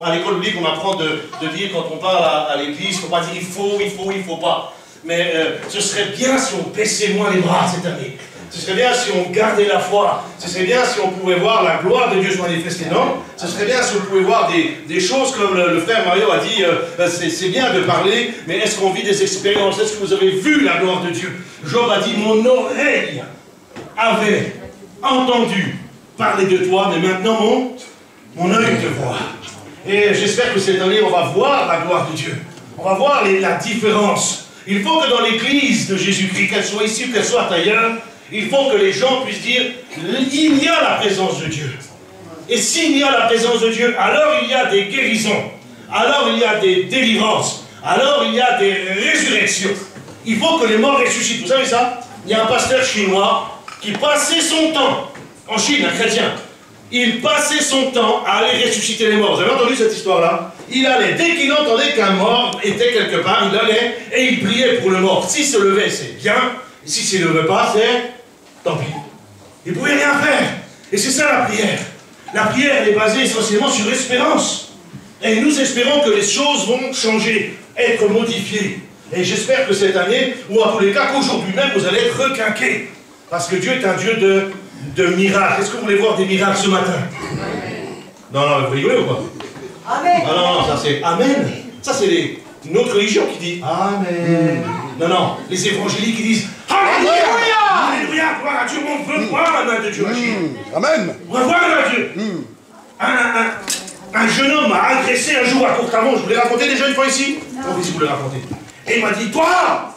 À l'école biblique, on apprend de dire quand on parle à l'église, il ne faut pas dire il faut pas. Mais ce serait bien si on baissait moins les bras cette année. Ce serait bien si on gardait la foi. Ce serait bien si on pouvait voir la gloire de Dieu se manifester, non? Ce serait bien si on pouvait voir des choses comme le frère Mario a dit, c'est bien de parler, mais est-ce qu'on vit des expériences? Est-ce que vous avez vu la gloire de Dieu? Job a dit, mon oreille avait entendu parler de toi, mais maintenant mon œil te voit. Et j'espère que cette année, on va voir la gloire de Dieu. On va voir la différence. Il faut que dans l'église de Jésus-Christ, qu'elle soit ici ou qu'elle soit ailleurs, il faut que les gens puissent dire, il y a la présence de Dieu. Et s'il y a la présence de Dieu, alors il y a des guérisons, alors il y a des délivrances, alors il y a des résurrections. Il faut que les morts ressuscitent. Vous savez ça? Il y a un pasteur chinois qui passait son temps, en Chine, un chrétien, il passait son temps à aller ressusciter les morts. Vous avez entendu cette histoire-là? Il allait, dès qu'il entendait qu'un mort était quelque part, il allait et il priait pour le mort. S'il se levait, c'est bien. Et si s'il ne le levait pas, c'est tant pis. Il ne pouvait rien faire. Et c'est ça la prière. La prière, elle est basée essentiellement sur l'espérance. Et nous espérons que les choses vont changer, être modifiées. Et j'espère que cette année, ou en tous les cas qu'aujourd'hui même, vous allez être requinqués. Parce que Dieu est un Dieu de miracles. Est-ce que vous voulez voir des miracles ce matin? Non, vous rigolez ou quoi? Amen. Non, ça c'est Amen. Ça c'est notre religion qui dit Amen. Non, les évangéliques qui disent Alléluia. Alléluia, gloire à Dieu, on veut voir la main de Dieu agir. Amen. On veut voir la main de Dieu. Un jeune homme m'a agressé un jour à Courtavon. Je vous l'ai raconté déjà une fois ici? Non, si vous le racontez. Et il m'a dit, toi,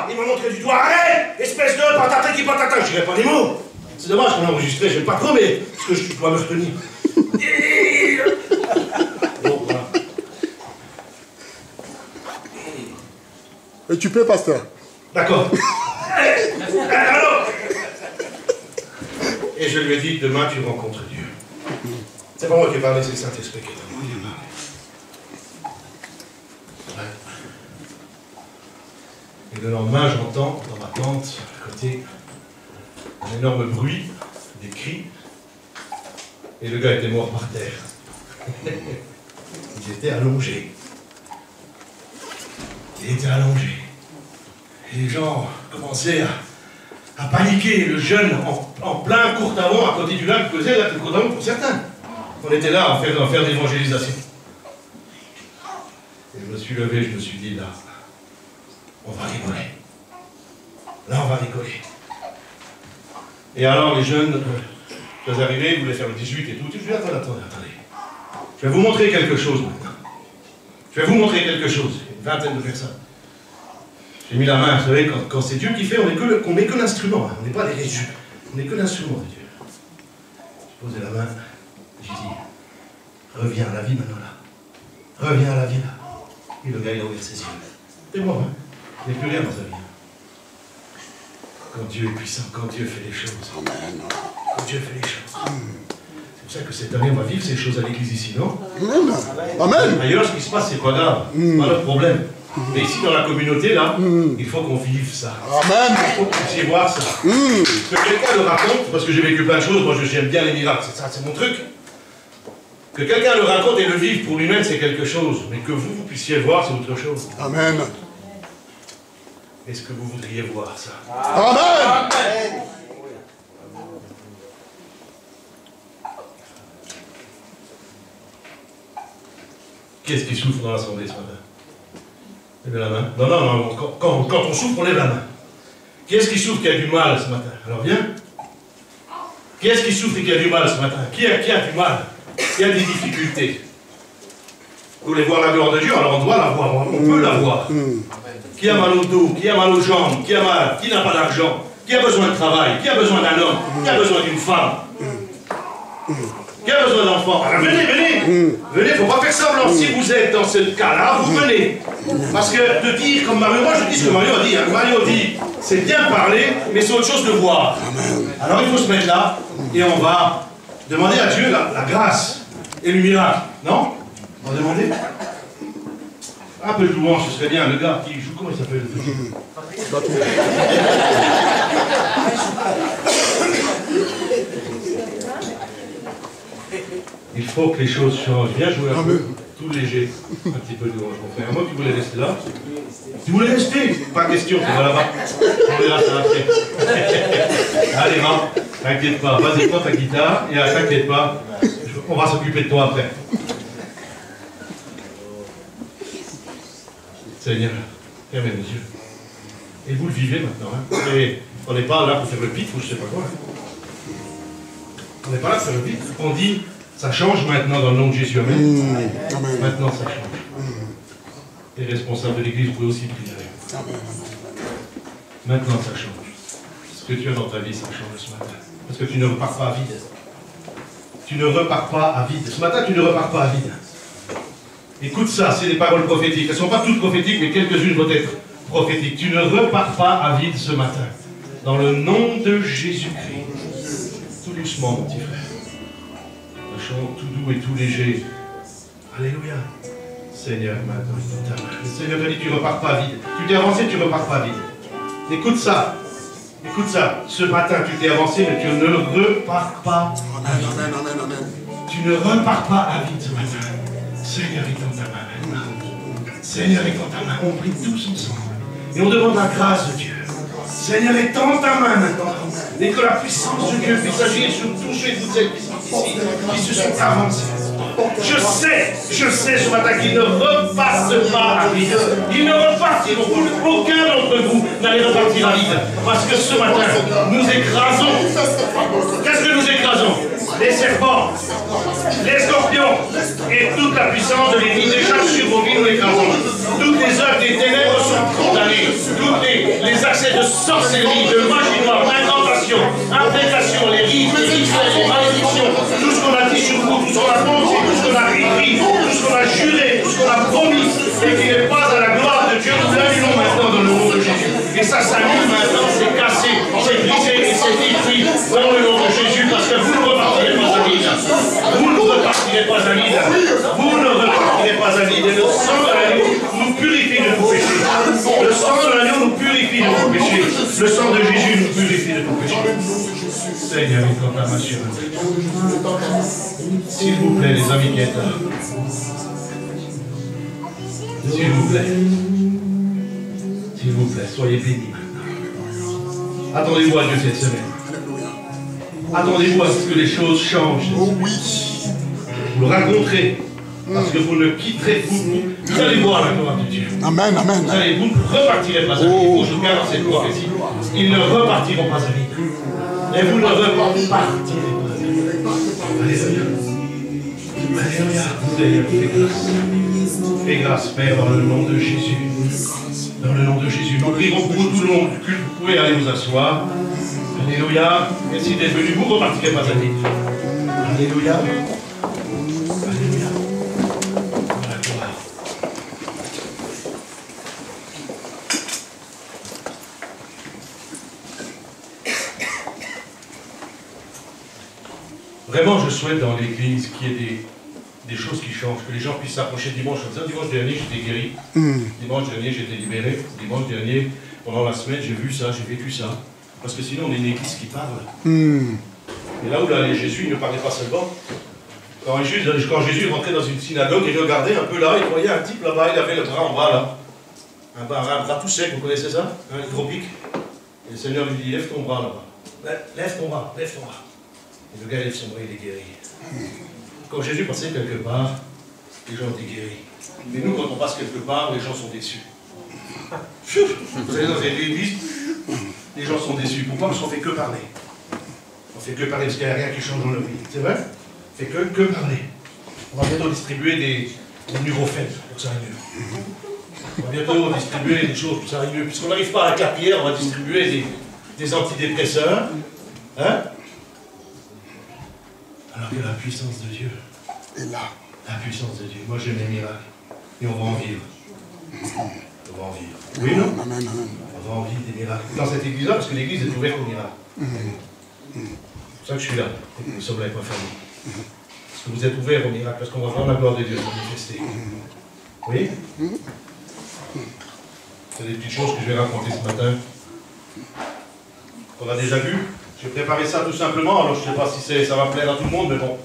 il m'a montré du doigt, arrête, espèce de patata qui patata. Je dirais pas des mots. C'est dommage qu'on a enregistré, j'aime pas trop, mais parce que je dois me retenir. Bon, voilà. Et tu peux, pasteur? D'accord. Alors, et je lui ai dit, demain tu rencontres Dieu. C'est pas moi qui ai parlé, c'est le Saint-Esprit qui est en moi. Ouais. Et le lendemain, j'entends dans ma tente, à côté, un énorme bruit, des cris, et le gars était mort par terre. Il était allongé. Il était allongé. Et les gens commençaient à paniquer. Le jeune, en plein Courtavon, à côté du lac, faisait la Courtavon pour certains. On était là à faire l'évangélisation. Et je me suis levé, je me suis dit, là, on va rigoler. Là, on va rigoler. Et alors, les jeunes, je suis arrivé, ils voulaient faire le 18 et tout. Je dis, attendez. Je vais vous montrer quelque chose maintenant. Je vais vous montrer quelque chose. Une vingtaine de personnes. J'ai mis la main, vous savez, quand c'est Dieu qui fait, on n'est que l'instrument. Hein. On n'est pas les résus. On n'est que l'instrument de Dieu. J'ai posé la main. J'ai dit, reviens à la vie maintenant là. Reviens à la vie là. Et le gars, il a ouvert ses yeux. C'est moi, hein. Il n'y a plus rien dans sa vie. Quand Dieu est puissant, quand Dieu fait les choses. Amen. Quand Dieu fait les choses. C'est pour ça que cette année, on va vivre ces choses à l'église ici, non? Amen. Amen. Ailleurs, ce qui se passe, c'est pas grave. C'est pas notre problème. Mais ici, dans la communauté, là, il faut qu'on vive ça. Amen. Il faut que vous puissiez voir ça. Que quelqu'un le raconte, parce que j'ai vécu plein de choses, moi j'aime bien les miracles, c'est mon truc. Que quelqu'un le raconte et le vive pour lui-même, c'est quelque chose. Mais que vous puissiez voir, c'est autre chose. Amen. Est-ce que vous voudriez voir ça? Amen. Qui est-ce qui souffre dans l'assemblée ce matin? Levez la main. Non. Quand on souffre, on lève la main. Qui est-ce qui souffre qui a du mal ce matin? Alors viens. Qui est-ce qui souffre et qui a du mal ce matin? Qui a du mal? Qui a des difficultés? Vous voulez voir la gloire de Dieu? Alors on doit la voir, on peut la voir. Qui a mal au dos? Qui a mal aux jambes? Qui a mal? Qui n'a pas d'argent? Qui a besoin de travail? Qui a besoin d'un homme? Qui a besoin d'une femme? Qui a besoin d'enfants? Alors venez. Venez, il ne faut pas faire semblant. Si vous êtes dans ce cas-là, vous venez. Parce que de dire comme Mario, moi je dis ce que Mario a dit. Hein. Mario dit, c'est bien parler, mais c'est autre chose de voir. Alors il faut se mettre là, et on va demander à Dieu la grâce et le miracle. Non? On va demander? Un peu de louange, ce serait bien. Le gars qui joue, comment il s'appelle? Il faut que les choses changent. Viens jouer un peu, tout léger, un petit peu de louange, mon frère. Moi, tu voulais rester là? Tu voulais rester? Pas question, tu vas là-bas. On verra ça après. Allez, va, t'inquiète pas. Vas-y, prends ta guitare, et t'inquiète pas, on va s'occuper de toi après. Seigneur, fermez les yeux. Et vous le vivez maintenant. Hein. Et on n'est pas là pour faire le pif ou je sais pas quoi. On n'est pas là pour faire le pif. On dit, ça change maintenant dans le nom de Jésus. Amen. Maintenant, ça change. Les responsables de l'Église, vous pouvez aussi prier. Maintenant, ça change. Ce que tu as dans ta vie, ça change ce matin. Parce que tu ne repars pas à vide. Tu ne repars pas à vide. Ce matin, tu ne repars pas à vide. Écoute ça, c'est des paroles prophétiques. Elles ne sont pas toutes prophétiques, mais quelques-unes vont être prophétiques. Tu ne repars pas à vide ce matin. Dans le nom de Jésus-Christ. Tout doucement, mon petit frère. Un chant tout doux et tout léger. Alléluia. Seigneur, maintenant, dans ta main. Le Seigneur te dit, tu ne repars pas à vide. Tu t'es avancé, tu ne repars pas à vide. Écoute ça. Écoute ça. Ce matin, tu t'es avancé, mais tu ne repars pas à vide. Tu ne repars pas à vide ce matin. Seigneur est dans ta main maintenant. Seigneur est dans ta main. On prie tous ensemble. Et on demande la grâce de Dieu. Seigneur est dans ta main maintenant. Et que la puissance de Dieu puisse agir sur tous ceux et toutes celles qui sont ici, qui se sont avancés. Je sais ce matin qu'ils ne repartent pas à vide. Ils ne repartiront. Aucun d'entre vous n'allez repartir à vide. Parce que ce matin, nous écrasons. Qu'est-ce que nous écrasons? Les serpents, les scorpions et toute la puissance de l'ennemi déjà sur vos vies, nous l'écrasons. Toutes les œuvres des ténèbres sont condamnées. Tous les accès de sorcellerie, de magie noire, d'incantation, imprécation, les rites, les rituels, les malédictions, tout ce qu'on a dit sur vous, tout ce qu'on a pensé, tout ce qu'on a écrit, tout ce qu'on a juré, tout ce qu'on a promis, et qui n'est pas à la gloire de Dieu, nous l'annulons maintenant dans le nom de Jésus. Et ça s'annule maintenant, c'est cassé, c'est brisé et c'est détruit dans le nom de Jésus, parce que vous ne repartirez pas à vide. Vous ne repartirez pas à vide. Vous ne repartirez pas à vide. Et le sang de l'agneau nous purifie de nos péchés. Le sang de l'agneau nous purifie de nos péchés. Le sang de Jésus nous purifie de nos péchés. Seigneur, il compte à ma chère. S'il vous plaît, les amis qui êtes là. S'il vous plaît. S'il vous plaît, soyez bénis maintenant. Attendez-vous à Dieu cette semaine. Attendez-vous à ce que les choses changent. Vous le raconterez. Parce que vous ne quitterez vous allez voir la gloire de Dieu. Amen, amen. Vous ne repartirez pas à vide. Il faut que je garde cette prophétie. Ils ne repartiront pas à vide. Et vous ne repartirez pas à vide. Alléluia. Alléluia. Seigneur, fais grâce. Fais grâce, Père, dans le nom de Jésus. Dans le nom de Jésus. Nous prierons pour tout le monde du culte. Vous pouvez aller vous asseoir. Alléluia. Merci d'être venu. Vous ne repartirez pas à vide. Alléluia. Alléluia. Voilà, gloire. Vraiment, je souhaite dans l'Église qu'il y ait des choses qui changent, que les gens puissent s'approcher dimanche en disant, dimanche dernier j'étais guéri, dimanche dernier j'étais libéré, dimanche dernier, pendant la semaine j'ai vu ça, j'ai vécu ça. Parce que sinon on est une Église qui parle. Et là où Jésus ne parlait pas seulement, quand Jésus rentrait dans une synagogue, il regardait un peu là, il voyait un type là-bas, il avait le bras en bas là. Un bras tout sec, vous connaissez ça? Un tropique. Et le Seigneur lui dit, lève ton bras là-bas. Lève ton bras, lève ton bras. Et le gars lève son bras, il est guéri. Quand Jésus passait quelque part, les gens étaient guéris. Mais nous, quand on passe quelque part, les gens sont déçus. Vous allez dans une église, les gens sont déçus. Pourquoi? Parce qu'on ne fait que parler. On ne fait que parler parce qu'il n'y a rien qui change dans leur vie. C'est vrai? On ne fait que parler. On va bientôt distribuer des Nurofen pour que ça aille mieux. On va bientôt distribuer des choses pour que ça aille mieux. Puisqu'on n'arrive pas à la capillaire, on va distribuer des antidépresseurs. Hein? Alors que la puissance de Dieu est là. La puissance de Dieu. Moi j'aime les miracles. Et on va en vivre. On va en vivre. Oui, non? Amen, amen. On va en vivre des miracles. Dans cette église-là, parce que l'église est ouverte aux miracles. C'est pour ça que je suis là. Et que nous sommes là avec ma famille. Parce que vous êtes ouverts aux miracles. Parce qu'on va voir la gloire de Dieu se manifester. Oui? C'est des petites choses que je vais raconter ce matin. On a déjà vu. J'ai préparé ça tout simplement, alors je ne sais pas si ça va plaire à tout le monde, mais bon,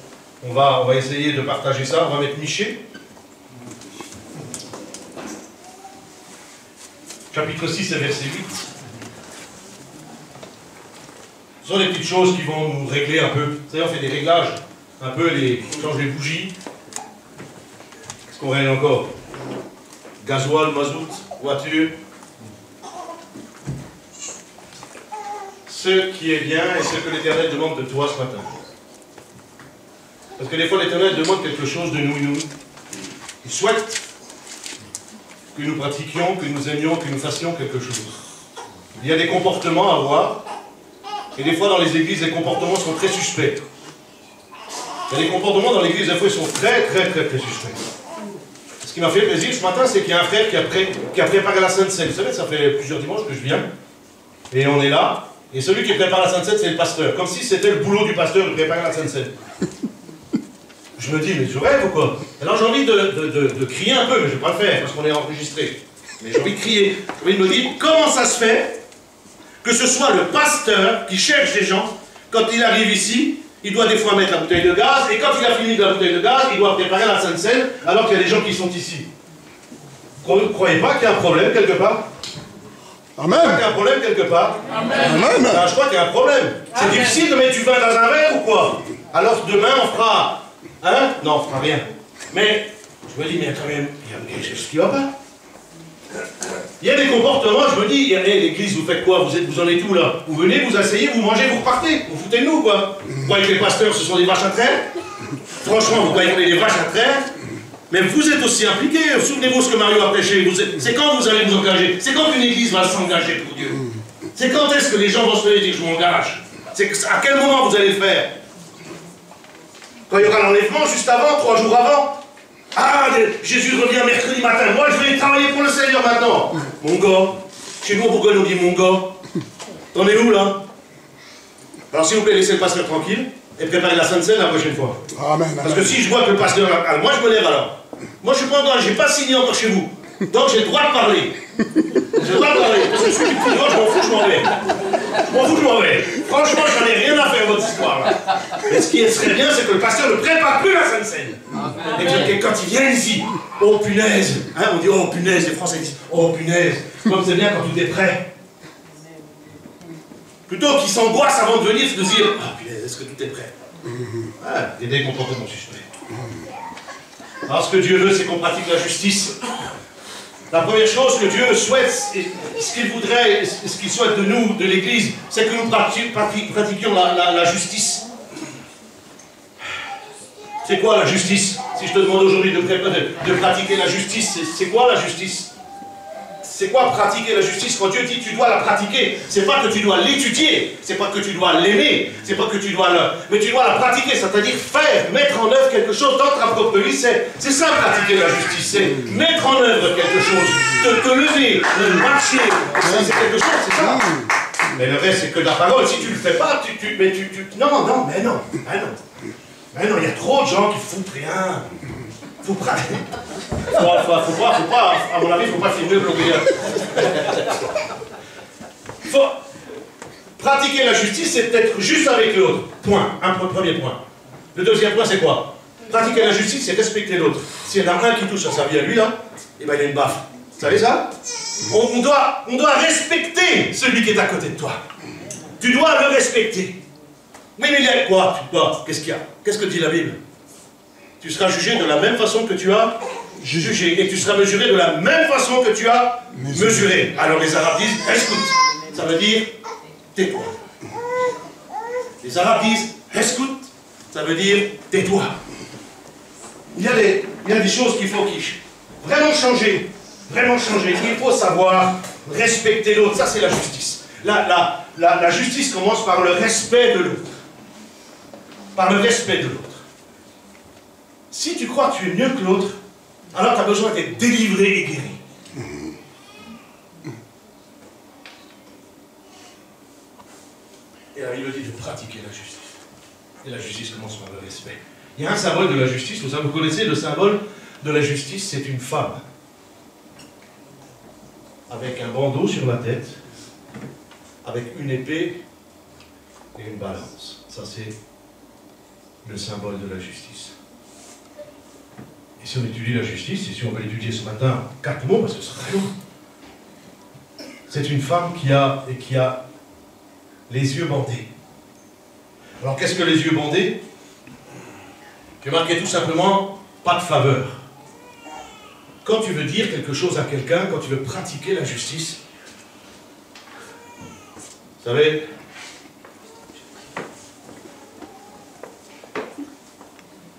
On va essayer de partager ça. On va mettre Michée. Chapitre 6 et verset 8. Ce sont des petites choses qui vont nous régler un peu. Vous savez, on fait des réglages. Un peu, on change les bougies. Qu'est-ce qu'on règle encore? Gasoil, mazout, voiture. Ce qui est bien et ce que l'Éternel demande de toi ce matin. Parce que des fois, l'Éternel demande quelque chose de nous. Il souhaite que nous pratiquions, que nous aimions, que nous fassions quelque chose. Il y a des comportements à avoir. Et des fois, dans les églises, les comportements sont très suspects. Il y a des comportements dans l'église, des fois, ils sont très suspects. Ce qui m'a fait plaisir ce matin, c'est qu'il y a un frère qui a préparé la Sainte Seine. Vous savez, ça fait plusieurs dimanches que je viens. Et on est là. Et celui qui prépare la Sainte Seine, c'est le pasteur. Comme si c'était le boulot du pasteur de préparer la Sainte Seine. Je me dis, mais je rêve ou quoi? Alors j'ai envie de crier un peu, mais je ne vais pas le faire parce qu'on est enregistré. Mais j'ai envie de crier. J'ai envie de me dire, comment ça se fait que ce soit le pasteur qui cherche les gens, quand il arrive ici, il doit des fois mettre la bouteille de gaz, et quand il a fini de la bouteille de gaz, il doit préparer la Sainte Seine, alors qu'il y a des gens qui sont ici. Vous ne croyez pas qu'il y a un problème quelque part? Amen. Vous croyez qu'il y a un problème quelque part? Amen. Ben, je crois qu'il y a un problème. C'est difficile de mettre du vin dans un verre ou quoi? Alors demain on fera... Hein? Non, on fera rien. Mais, je me dis, mais quand même, il y a quelque chose qui ne va pas. Il y a des comportements, je me dis, hey, l'église, vous faites quoi? Vous en êtes où là? Vous venez, vous asseyez, vous mangez, vous repartez. Vous foutez de nous, quoi. Vous croyez que les pasteurs, ce sont des vaches à traire? Franchement, vous croyez qu'on est des vaches à traire? Mais vous êtes aussi impliqués. Souvenez-vous ce que Mario a prêché. C'est quand vous allez vous engager? C'est quand une église va s'engager pour Dieu? C'est quand est-ce que les gens vont se lever et dire, je m'engage? À quel moment vous allez le faire? Quand il y aura l'enlèvement, juste avant, 3 jours avant. Ah, Jésus revient mercredi matin. Moi, je vais travailler pour le Seigneur maintenant. Mon gars, chez nous, au Bourgogne, on dit mon gars. T'en es où, là? Alors, s'il vous plaît, laissez le pasteur tranquille et préparez la Sainte Seine la prochaine fois. Amen. Parce que si je vois que le pasteur... moi, je me lève alors. Moi, je suis pas encore... J'ai pas signé encore chez vous. Donc, j'ai le droit de parler. J'ai le droit de parler. Parce que je suis du petit je m'en fous, je m'en vais. Je m'en fous, je m'en vais. Franchement, j'en ai rien à faire de votre histoire, là. Mais ce qui serait bien, c'est que le pasteur ne prépare plus la Sainte Seine. Et que quand il vient ici, oh punaise, hein, on dit oh punaise, les Français disent oh punaise, comme c'est bien quand tout est prêt. Plutôt qu'ils s'angoissent avant de venir, se dire oh punaise, est-ce que tout est prêt? Ah, il y a des comportements suspects. Alors ce que Dieu veut, c'est qu'on pratique la justice. La première chose que Dieu souhaite, ce qu'il voudrait, ce qu'il souhaite de nous, de l'Église, c'est que nous pratiquions la justice. C'est quoi la justice? Si je te demande aujourd'hui de pratiquer la justice, c'est quoi la justice? C'est quoi pratiquer la justice? Quand Dieu dit que tu dois la pratiquer, c'est pas que tu dois l'étudier, c'est pas que tu dois l'aimer, c'est pas que tu dois mais tu dois la pratiquer, c'est-à-dire faire, mettre en œuvre quelque chose dans ta propre vie, c'est ça pratiquer la justice, c'est mettre en œuvre quelque chose, te lever, marcher, c'est quelque chose, c'est ça. Mais le reste, c'est que la parole, si tu le fais pas, non, mais non. Mais non, il y a trop de gens qui foutent rien. Faut pas, à mon avis, faut pas filmer le blogueur. Faut pratiquer la justice, c'est être juste avec l'autre. Point. Premier point. Le deuxième point, c'est quoi? Pratiquer la justice, c'est respecter l'autre. S'il y en a un qui touche à sa vie à lui, là, eh ben il a une baffe. Vous savez ça? On doit respecter celui qui est à côté de toi. Tu dois le respecter. Oui, mais il y a quoi? Qu'est-ce qu'il y a? Qu'est-ce que dit la Bible? Tu seras jugé de la même façon que tu as jugé. Et tu seras mesuré de la même façon que tu as mesuré. Alors les Arabes disent, escoute. Ça veut dire, tais-toi. Les Arabes disent, escoute. Ça veut dire, tais-toi. Il y a des choses qu'il faut vraiment changer. Vraiment changer. Il faut savoir respecter l'autre. Ça, c'est la justice. La justice commence par le respect de l'autre. Par le respect de l'autre. Si tu crois que tu es mieux que l'autre, alors tu as besoin d'être délivré et guéri. Et la Bible dit de pratiquer la justice. Et la justice commence par le respect. Il y a un symbole de la justice, vous connaissez le symbole de la justice, c'est une femme. Avec un bandeau sur la tête, avec une épée et une balance. Ça c'est le symbole de la justice. Et si on étudie la justice, et si on va l'étudier ce matin, 4 mots, parce que c'est très long. C'est une femme qui a les yeux bandés. Alors qu'est-ce que les yeux bandés? J'ai marqué tout simplement, pas de faveur. Quand tu veux dire quelque chose à quelqu'un, quand tu veux pratiquer la justice, vous savez,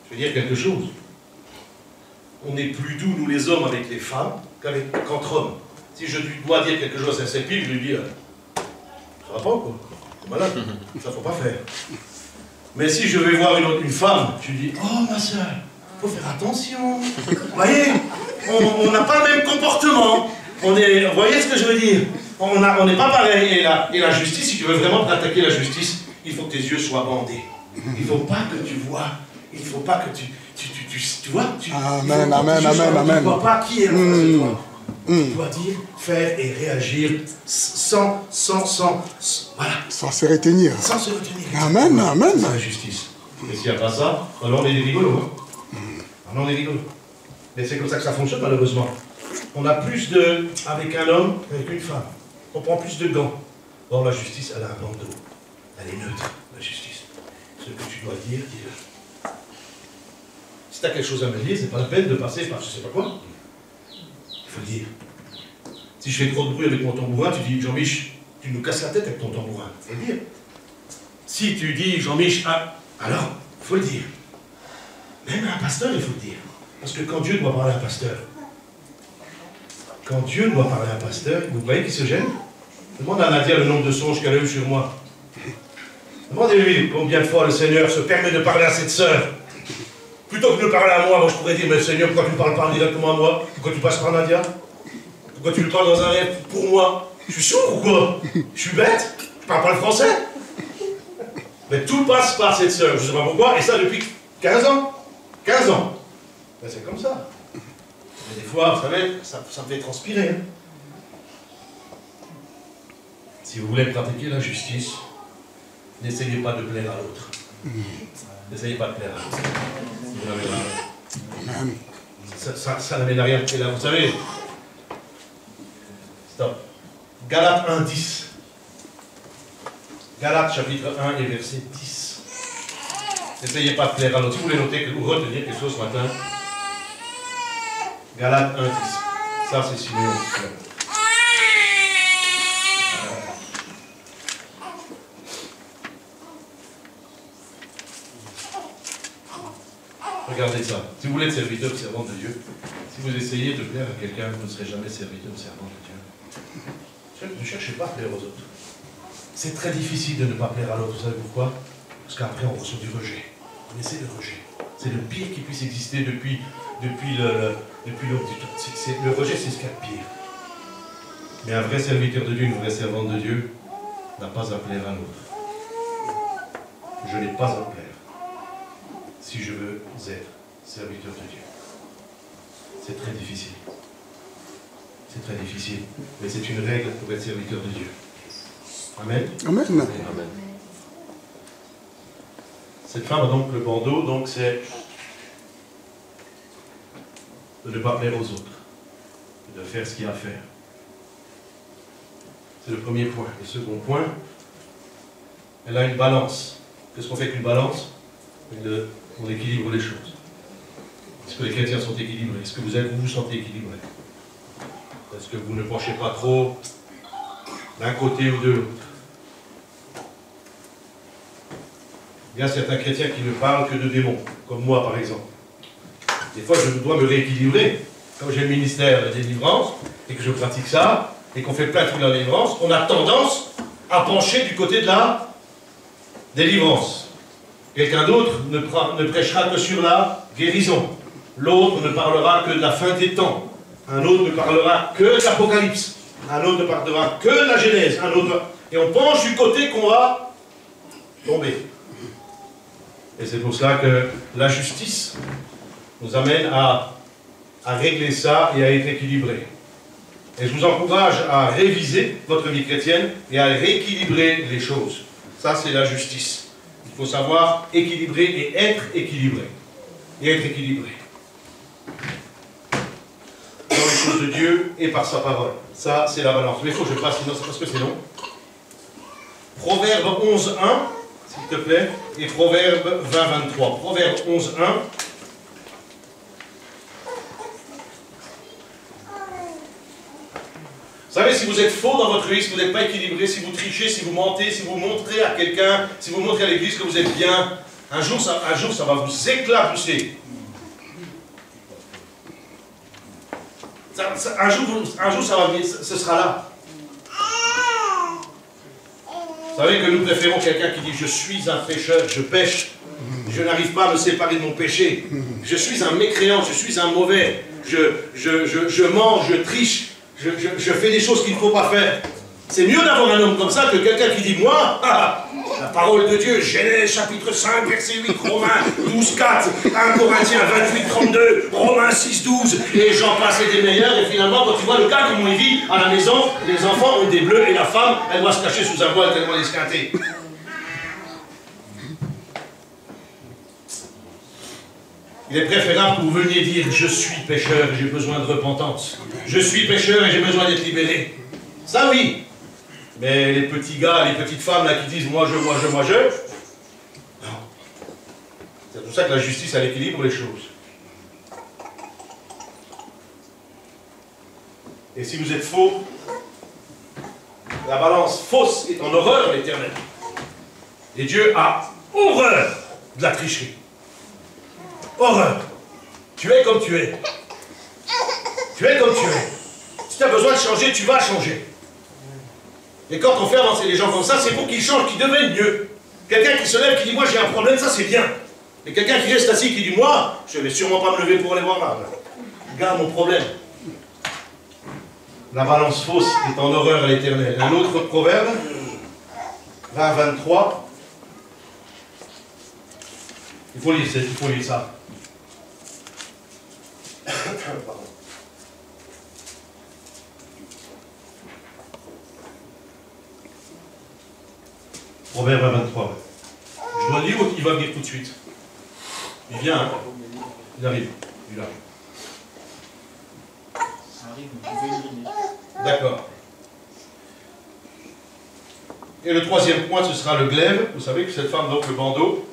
je vais dire quelque chose. On n'est plus doux, nous les hommes, avec les femmes, qu'entre hommes. Si je dois dire quelque chose à cette fille, je lui dis, ça va pas ou quoi? T'es malade, ça faut pas faire. Mais si je vais voir une femme, je lui dis, oh ma soeur, faut faire attention. Vous voyez, on n'a pas le même comportement. Vous voyez ce que je veux dire? On n'est pas pareil. Et la justice, si tu veux vraiment pratiquer la justice, il faut que tes yeux soient bandés. Il ne faut pas que tu vois, il ne faut pas que tu vois, amen, amen, amen, amen. Tu ne vois pas qui est en face de toi. Tu dois dire, faire et réagir sans voilà. Sans se retenir. Sans se retenir. Amen, amen. C'est la justice. Et s'il n'y a pas ça, alors on est des rigolos. Alors on est rigolos. Mais c'est comme ça que ça fonctionne malheureusement. On a plus avec un homme qu'avec une femme. On prend plus de gants. Or la justice, elle a un bandeau. Elle est neutre, la justice. Ce que tu dois dire, dis-le. Si tu as quelque chose à me dire, c'est pas la peine de passer par je sais pas quoi. Il faut le dire. Si je fais trop de bruit avec mon tambourin, tu dis, Jean-Mich, tu nous casses la tête avec ton tambourin. Il faut le dire. Si tu dis, Jean-Mich, alors, il faut le dire. Même à un pasteur, il faut le dire. Parce que quand Dieu doit parler à un pasteur, vous voyez qui se gêne? Demande à Nadia le nombre de songes qu'elle a eu sur moi. Demandez-lui combien de fois le Seigneur se permet de parler à cette sœur. Plutôt que de parler à moi, je pourrais dire, mais Seigneur, pourquoi tu ne parles pas directement à moi? Pourquoi tu passes par Nadia? Pourquoi tu le parles dans un rêve pour moi? Je suis sourd ou quoi? Je suis bête? Je parle pas le français? Mais tout passe par cette sœur, je ne sais pas pourquoi, et ça depuis 15 ans. 15 ans. Ben, c'est comme ça. Mais des fois, vous savez, ça me fait transpirer. Hein. Si vous voulez pratiquer la justice, n'essayez pas de plaire à l'autre. N'essayez pas de plaire à l'autre. Vous n'avez rien. Ça n'amène à rien de plaire. Vous savez, stop. Galates 1, 10. Galates chapitre 1 et verset 10. N'essayez pas de plaire à l'autre. Si vous voulez noter ou retenir quelque chose ce matin, Galates 1, 10. Ça, c'est Simeon. Regardez ça. Si vous voulez être serviteur ou servante de Dieu, si vous essayez de plaire à quelqu'un, vous ne serez jamais serviteur ou servante de Dieu. Ne cherchez pas à plaire aux autres. C'est très difficile de ne pas plaire à l'autre. Vous savez pourquoi? Parce qu'après, on reçoit du rejet. On essaie le rejet. C'est le pire qui puisse exister depuis l'aube du temps. Le rejet, c'est ce qu'il y a de pire. Mais un vrai serviteur de Dieu, une vraie servante de Dieu, n'a pas à plaire à l'autre. Je n'ai pas à plaire si je veux être serviteur de Dieu. C'est très difficile. C'est très difficile. Mais c'est une règle pour être serviteur de Dieu. Amen. Amen. Amen. Cette femme a donc le bandeau, donc c'est de ne pas plaire aux autres, de faire ce qu'il y a à faire. C'est le premier point. Le second point, elle a une balance. Qu'est-ce qu'on fait avec une balance? On équilibre les choses. Est-ce que les chrétiens sont équilibrés? Est-ce que vous vous sentez équilibré? Est-ce que vous ne penchez pas trop d'un côté ou de l'autre? Il y a certains chrétiens qui ne parlent que de démons, comme moi par exemple. Des fois, je dois me rééquilibrer. Comme j'ai le ministère de délivrance, et que je pratique ça, et qu'on fait plein de trucs dans la délivrance, on a tendance à pencher du côté de la délivrance. Quelqu'un d'autre ne prêchera que sur la guérison. L'autre ne parlera que de la fin des temps. Un autre ne parlera que de l'Apocalypse. Un autre ne parlera que de la Genèse. Un autre... Et on penche du côté qu'on va tomber. Et c'est pour cela que la justice nous amène à régler ça et à être équilibré. Et je vous encourage à réviser votre vie chrétienne et à rééquilibrer les choses. Ça, c'est la justice. Il faut savoir équilibrer et être équilibré. Et être équilibré. Dans les choses de Dieu et par sa parole. Ça, c'est la balance. Mais il faut que je passe, sinon c'est parce que c'est long. Proverbe 11, 1, s'il te plaît, et Proverbe 20, 23. Proverbe 11, 1. Vous savez, si vous êtes faux dans votre vie, si vous n'êtes pas équilibré, si vous trichez, si vous mentez, si vous montrez à quelqu'un, si vous montrez à l'église que vous êtes bien, un jour, ça va vous éclabousser. Un jour, ça va venir, ce sera là. Vous savez que nous préférons quelqu'un qui dit « Je suis un pécheur, je pêche, je n'arrive pas à me séparer de mon péché, je suis un mécréant, je suis un mauvais, je mens, je triche, je fais des choses qu'il ne faut pas faire. » C'est mieux d'avoir un homme comme ça que quelqu'un qui dit « Moi, la parole de Dieu, Genèse chapitre 5, verset 8, Romains 12, 4, 1 Corinthiens 28, 32, Romains 6, 12, et j'en passe et des meilleurs. » Et finalement, quand tu vois le gars, comment il vit à la maison, les enfants ont des bleus et la femme, elle doit se cacher sous un voile tellement elle est esquintée. Il est préférable que vous veniez dire « Je suis pécheur et j'ai besoin de repentance. Je suis pécheur et j'ai besoin d'être libéré. » Ça oui. Mais les petits gars, les petites femmes là qui disent « Moi je... » Non. C'est pour ça que la justice, elle équilibre les choses. Et si vous êtes faux, la balance fausse est en horreur l'Éternel. Et Dieu a horreur de la tricherie. Horreur. Tu es comme tu es. Tu es comme tu es. Si tu as besoin de changer, tu vas changer. Et quand on fait avancer les gens comme ça, c'est pour qu'ils changent, qu'ils deviennent mieux. Quelqu'un qui se lève, qui dit « Moi j'ai un problème », ça c'est bien. Mais quelqu'un qui reste assis, qui dit « Moi, je ne vais sûrement pas me lever pour aller voir là. Regarde mon problème. » La balance fausse est en horreur à l'Éternel. Un autre proverbe, 20, 23. Il faut lire ça. Pardon. Proverbe 23. Je dois lire ou il va venir tout de suite? Il vient, hein? Il arrive. Il arrive. D'accord. Et le troisième point, ce sera le glaive. Vous savez que cette femme, donc le bandeau,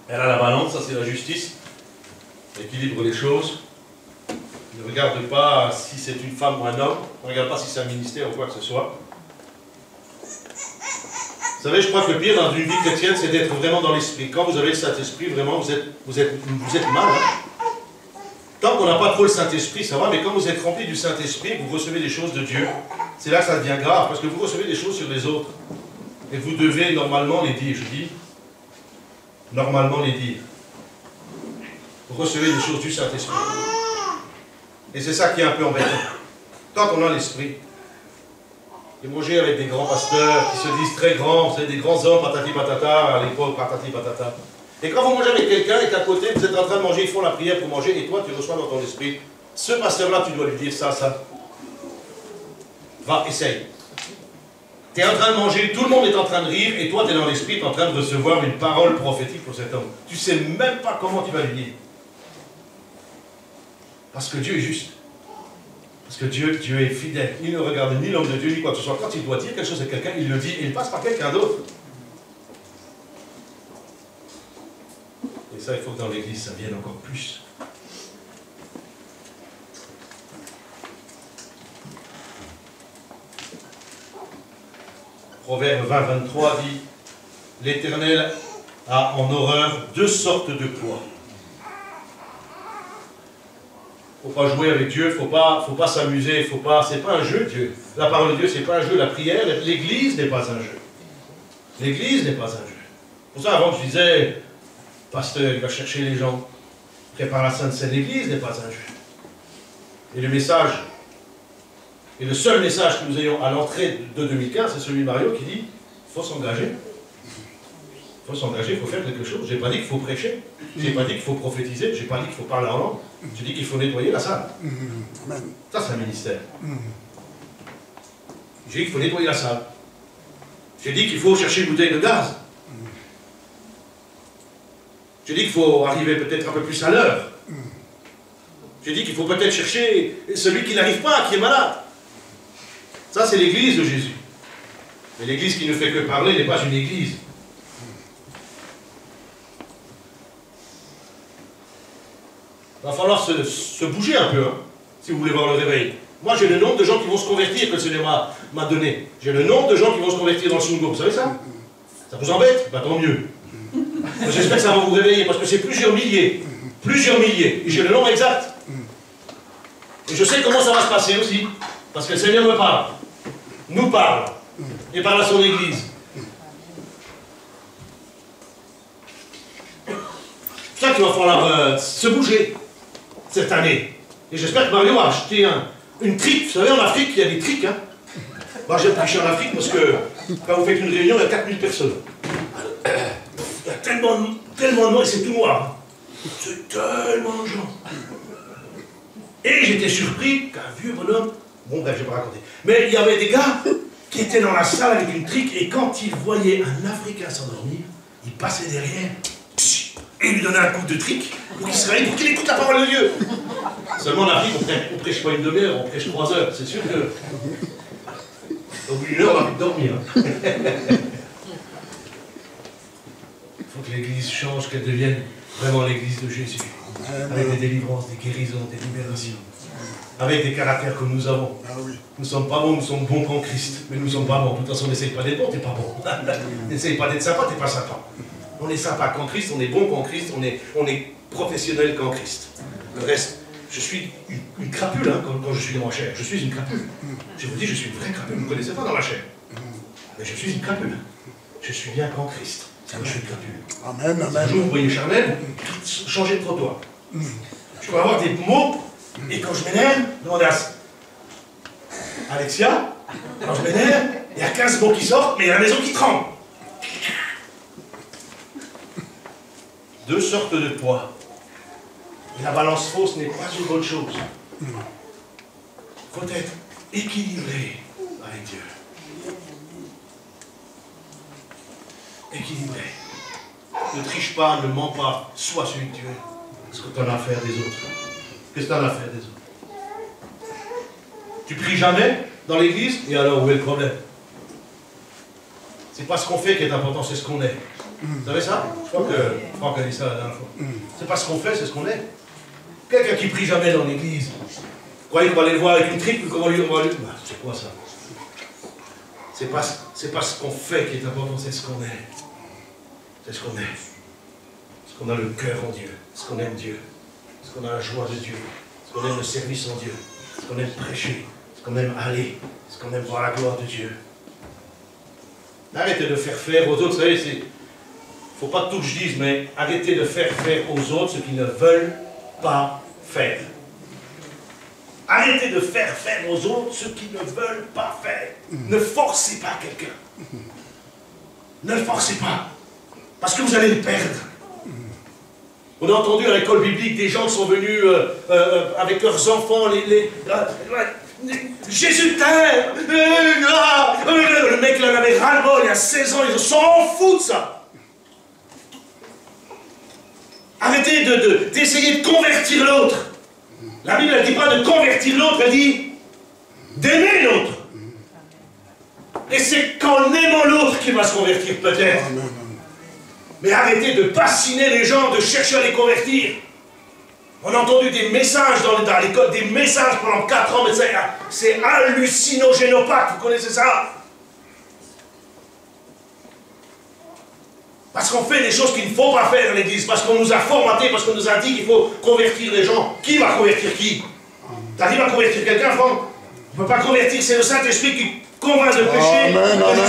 elle a la balance, ça c'est la justice. Elle équilibre les choses. Ne regarde pas si c'est une femme ou un homme. Ne regarde pas si c'est un ministère ou quoi que ce soit. Vous savez, je crois que le pire dans une vie chrétienne, c'est d'être vraiment dans l'esprit. Quand vous avez le Saint-Esprit, vraiment, vous êtes mal. Hein? Tant qu'on n'a pas trop le Saint-Esprit, ça va, mais quand vous êtes rempli du Saint-Esprit, vous recevez des choses de Dieu. C'est là que ça devient grave, parce que vous recevez des choses sur les autres. Et vous devez normalement les dire, je dis. Normalement les dire. Vous recevez des choses du Saint-Esprit. Et c'est ça qui est un peu embêtant. Quand on a l'Esprit, j'ai mangé avec des grands pasteurs qui se disent très grands, vous savez, des grands hommes, patati patata, à l'époque, patati patata. Et quand vous mangez avec quelqu'un et qu'à côté, vous êtes en train de manger, ils font la prière pour manger, et toi, tu reçois dans ton esprit, ce pasteur-là, tu dois lui dire ça, ça. Va, essaye. Tu es en train de manger, tout le monde est en train de rire, et toi, tu es dans l'esprit, tu es en train de recevoir une parole prophétique pour cet homme. Tu ne sais même pas comment tu vas lui dire. Parce que Dieu est juste. Parce que Dieu est fidèle. Il ne regarde ni l'homme de Dieu, ni quoi que ce soit. Quand il doit dire quelque chose à quelqu'un, il le dit, et il passe par quelqu'un d'autre. Et ça, il faut que dans l'Église, ça vienne encore plus. Proverbe 20, 23 dit « L'Éternel a en horreur deux sortes de poids. » Il ne faut pas jouer avec Dieu, il ne faut pas s'amuser, c'est pas un jeu, Dieu. La parole de Dieu, ce n'est pas un jeu, la prière, l'Église n'est pas un jeu. L'Église n'est pas un jeu. Pour ça, avant, je disais, pasteur, il va chercher les gens, prépare la Sainte Seine, l'Église n'est pas un jeu. Et le message, et le seul message que nous ayons à l'entrée de 2015, c'est celui de Mario qui dit, il faut s'engager. Il faut s'engager, il faut faire quelque chose. Je n'ai pas dit qu'il faut prêcher, je n'ai pas dit qu'il faut prophétiser, je n'ai pas dit qu'il faut parler en langue. Je dis qu'il faut nettoyer la salle. Ça, c'est un ministère. J'ai dit qu'il faut nettoyer la salle. J'ai dit qu'il faut chercher une bouteille de gaz. J'ai dit qu'il faut arriver peut-être un peu plus à l'heure. J'ai dit qu'il faut peut-être chercher celui qui n'arrive pas, qui est malade. Ça, c'est l'église de Jésus. Mais l'église qui ne fait que parler n'est pas une église. Il va falloir se bouger un peu, hein, si vous voulez voir le réveil. Moi, j'ai le nombre de gens qui vont se convertir que le Seigneur m'a donné. J'ai le nombre de gens qui vont se convertir dans le Sungo. Vous savez ça? Ça vous embête? Bah, tant mieux. J'espère que ça va vous réveiller, parce que c'est plusieurs milliers. Plusieurs milliers. Et j'ai le nombre exact. Et je sais comment ça va se passer aussi. Parce que le Seigneur me parle. Nous parle. Et parle à son Église. C'est ça qu'il va falloir se bouger cette année. Et j'espère que Mario a acheté une trique. Vous savez, en Afrique, il y a des triques. Hein. Moi, j'aime prêcher en Afrique parce que quand vous faites une réunion, il y a 4000 personnes. Il y a tellement de monde, et c'est tout noir. C'est tellement de gens. Et j'étais surpris qu'un vieux bonhomme, bon bref, je ne vais pas raconter, mais il y avait des gars qui étaient dans la salle avec une trique, et quand ils voyaient un Africain s'endormir, ils passaient derrière, et ils lui donnaient un coup de trique pour qu'il se réveille, pour qu'il écoute la parole de Dieu. Seulement en Afrique, on prêche pas une demi-heure, on prêche 3 heures. C'est sûr que au bout d'une heure, on a envie de dormir. Il faut que l'Église change, qu'elle devienne vraiment l'Église de Jésus. Avec des délivrances, des guérisons, des libérations. Avec des caractères comme nous avons. Nous ne sommes pas bons, nous sommes bons qu'en Christ. Mais nous ne sommes pas bons. De toute façon, on n'essaye pas d'être bon, t'es pas bon. N'essaye pas d'être sympa, t'es pas sympa. On est sympa qu'en Christ, on est bon qu'en Christ, on est professionnel qu'en Christ. Le reste, je suis une crapule hein, quand je suis dans ma chair. Je suis une crapule. Je vous dis, je suis une vraie crapule. Vous ne me connaissez pas dans ma chair. Mais je suis une crapule. Je suis bien qu'en Christ. C'est que je suis une crapule. Amen, amen. Un jour, vous voyez charnel, changez de trottoir. Je peux avoir des mots, et quand je m'énerve, demandez à Alexia, quand je m'énerve, il y a 15 mots qui sortent, mais il y a la maison qui tremble. 2 sortes de poids. Et la balance fausse n'est pas une bonne chose. Il faut être équilibré avec Dieu. Équilibré. Ne triche pas, ne mens pas, sois celui que tu es. Qu'est-ce que tu en as à faire des autres? Qu'est-ce que tu en as à faire des autres? Tu pries jamais dans l'église, et alors où est le problème? C'est pas ce qu'on fait qui est important, c'est ce qu'on est. Vous savez ça? Je crois que Franck a dit ça la dernière fois. C'est pas ce qu'on fait, c'est ce qu'on est. Quelqu'un qui prie jamais dans l'église, vous croyez qu'on va aller le voir avec une triple, qu'on va lui... Bah, c'est quoi ça? C'est pas ce qu'on fait qui est important, c'est ce qu'on est. C'est ce qu'on est. Ce qu'on a le cœur en Dieu. Ce qu'on aime Dieu. Ce qu'on a la joie de Dieu. Ce qu'on aime le service en Dieu. Ce qu'on aime prêcher. Ce qu'on aime aller. Ce qu'on aime voir la gloire de Dieu. Arrêtez de faire aux autres, vous savez, il ne faut pas tout que je dise, mais arrêtez de faire aux autres ce qu'ils ne veulent pas faire. Arrêtez de faire aux autres ce qu'ils ne veulent pas faire. Ne forcez pas quelqu'un. Ne le forcez pas. Parce que vous allez le perdre. On a entendu à l'école biblique des gens qui sont venus avec leurs enfants, Jésus t'aime. Le mec là, il avait ras-le-bol, il y a 16 ans, ils s'en foutent de ça. Arrêtez d'essayer de convertir l'autre. La Bible ne dit pas de convertir l'autre, elle dit d'aimer l'autre. Et c'est qu'en aimant l'autre qu'il va se convertir peut-être. Mais arrêtez de bassiner les gens, de chercher à les convertir. On a entendu des messages dans l'école, des messages pendant 4 ans, mais c'est hallucinogénopathe, vous connaissez ça? Parce qu'on fait des choses qu'il ne faut pas faire à l'église, parce qu'on nous a formatés, parce qu'on nous a dit qu'il faut convertir les gens. Qui va convertir qui? T'arrives à convertir quelqu'un, Franck? On ne peut pas convertir, c'est le Saint-Esprit qui convainc de péché. Amen, amen, amen.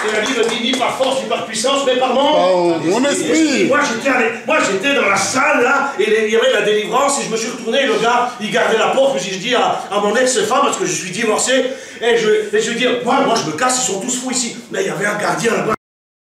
Et la Bible dit ni par force, ni par puissance, mais par mon esprit. Moi, j'étais dans la salle, là, et il y avait de la délivrance, et je me suis retourné, et le gars, il gardait la porte, je dis à mon ex-femme, parce que je suis divorcé, et je lui dis, moi, je me casse, ils sont tous fous ici. Mais il y avait un gardien là-bas,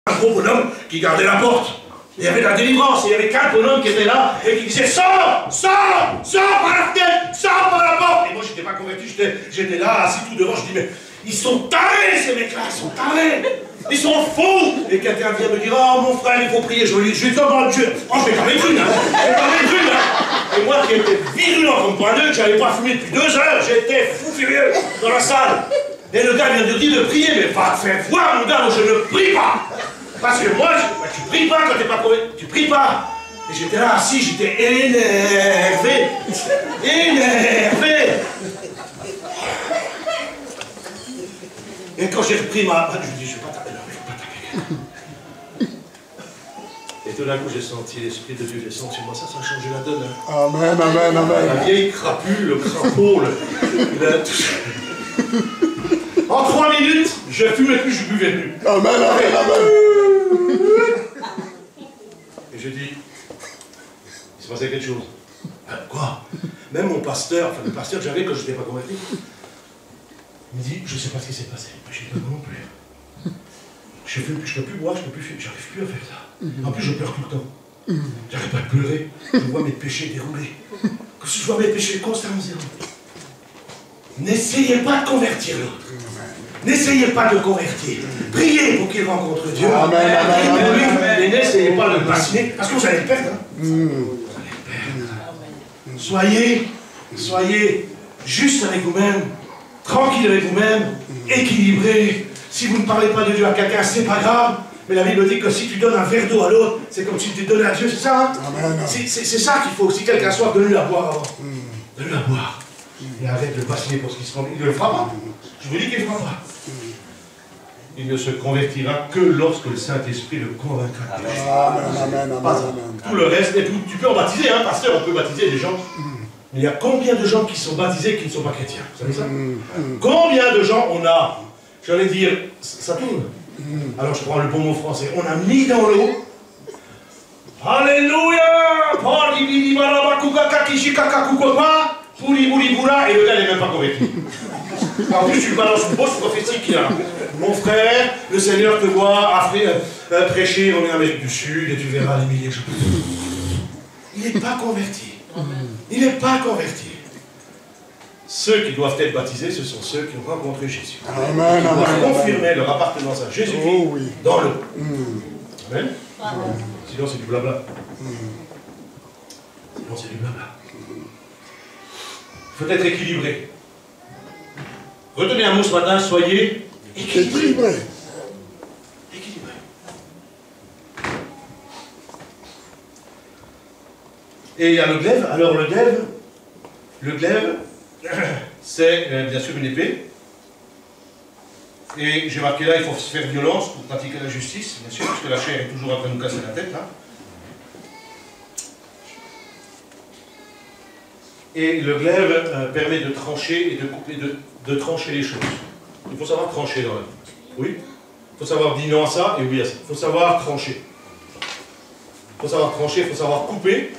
un gros bonhomme, qui gardait la porte. Il y avait de la délivrance, et il y avait 4 bonhommes qui étaient là, et qui disaient, sors par la fenêtre, sors par la porte. Et moi, je n'étais pas converti, j'étais là, assis tout devant, je dis, mais ils sont tarés, ces mecs-là, ils sont tarés. Ils sont fous. Et quelqu'un vient me dire, oh mon frère, il faut prier. Je lui dis, je vais t'en Dieu. Oh, je vais t'en mettre une, hein. Je vais t'en mettre une, hein. Et moi qui étais virulent comme point d'œil, que j'avais pas fumé depuis 2 heures, j'étais fou furieux dans la salle. Et le gars vient de dire de prier, mais va te faire voir, mon gars, moi je ne prie pas. Parce que moi, tu pries pas quand t'es pas convaincu. Tu pries pas. Et j'étais là assis, j'étais énervé. Énervé. Et quand j'ai repris ma... Je me dis, je vais pas taper là, je vais pas taper. Et tout d'un coup, j'ai senti l'Esprit de Dieu descendre sur moi. Ça a changé la donne. Hein. Amen, amen, amen. La vieille crapule, le crapaud, il a tout... En 3 minutes, je fumais plus, je buvais plus. Amen, amen, amen. Et je dis, il se passait quelque chose. Quoi? Même mon pasteur, enfin le pasteur que j'avais quand je n'étais pas convaincu, il me dit, je ne sais pas ce qui s'est passé. Je dis, non plus. Je ne peux plus boire, je ne peux plus fumer, j'arrive plus à faire ça. En plus, je pleure tout le temps. J'arrête pas de pleurer, je vois mes péchés dérouler. Que je vois mes péchés constamment zéro. N'essayez pas de convertir l'autre. N'essayez pas de convertir. Priez pour qu'il rencontre Dieu. Amen, amen, amen. Et n'essayez pas de le bassiner, parce que vous allez le perdre. Hein. Vous allez le perdre. Soyez juste avec vous-même, tranquille avec vous-même, équilibré. Si vous ne parlez pas de Dieu à quelqu'un, c'est pas grave. Mais la Bible dit que si tu donnes un verre d'eau à l'autre, c'est comme si tu donnais à Dieu, c'est ça, hein? C'est ça qu'il faut. Si quelqu'un soit donne-lui à boire avant. Donne-lui à boire. Et arrête de le bassiner pour ce qu'il se rend. Il ne le fera pas. Je vous dis qu'il ne le fera pas. Il ne se convertira que lorsque le Saint-Esprit le convaincra. Amen, amen. Tout le reste, et tu peux en baptiser, hein, pasteur, on peut baptiser des gens. Mais il y a combien de gens qui sont baptisés qui ne sont pas chrétiens? Vous savez ça? Combien de gens on a, j'allais dire, ça tourne. Alors je prends le bon mot français, on a mis dans l'eau. Alléluia! Et le gars n'est même pas convaincu. En plus, tu balances une bosse prophétique. Là. Mon frère, le Seigneur te voit prêcher en Amérique du Sud et tu verras les milliers de gens. Il n'est pas converti. Il n'est pas converti. Ceux qui doivent être baptisés, ce sont ceux qui ont rencontré Jésus. Amen, qui doivent confirmer leur appartenance à Jésus-Christ dans l'eau. Amen. Sinon, c'est du blabla. Sinon, c'est du blabla. Il faut être équilibré. Retenez un mot ce matin, soyez équilibré. Équilibré. Et il y a le glaive. Alors le glaive, c'est bien sûr une épée. Et j'ai marqué là, il faut se faire violence pour pratiquer la justice, bien sûr, parce que la chair est toujours en train de nous casser la tête. Hein. Et le glaive permet de trancher et de couper, de trancher les choses. Il faut savoir trancher dans la vie. Oui. Il faut savoir dire non à ça et oui à ça. Il faut savoir trancher. Il faut savoir trancher, il faut savoir couper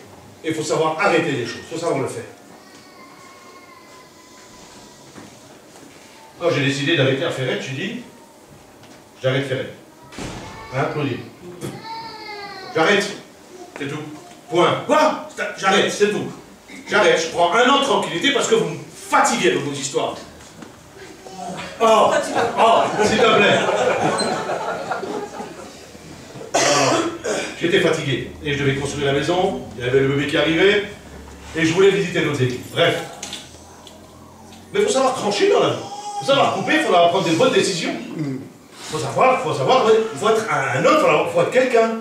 et il faut savoir arrêter les choses. Il faut savoir le faire. Quand j'ai décidé d'arrêter à Ferrette, j'ai dit j'arrête Ferrette. Hein, Claudie? J'arrête. C'est tout. Point. Quoi? J'arrête, c'est tout. J'arrête, je prends 1 an de tranquillité parce que vous me fatiguez de vos histoires. Oh, s'il te plaît. J'étais fatigué et je devais construire la maison, il y avait le bébé qui arrivait et je voulais visiter d'autres équipes. Bref. Mais il faut savoir trancher dans la vie. Il faut savoir couper, il faut savoir prendre des bonnes décisions. Il faut savoir, il faut être un homme, il faut être quelqu'un.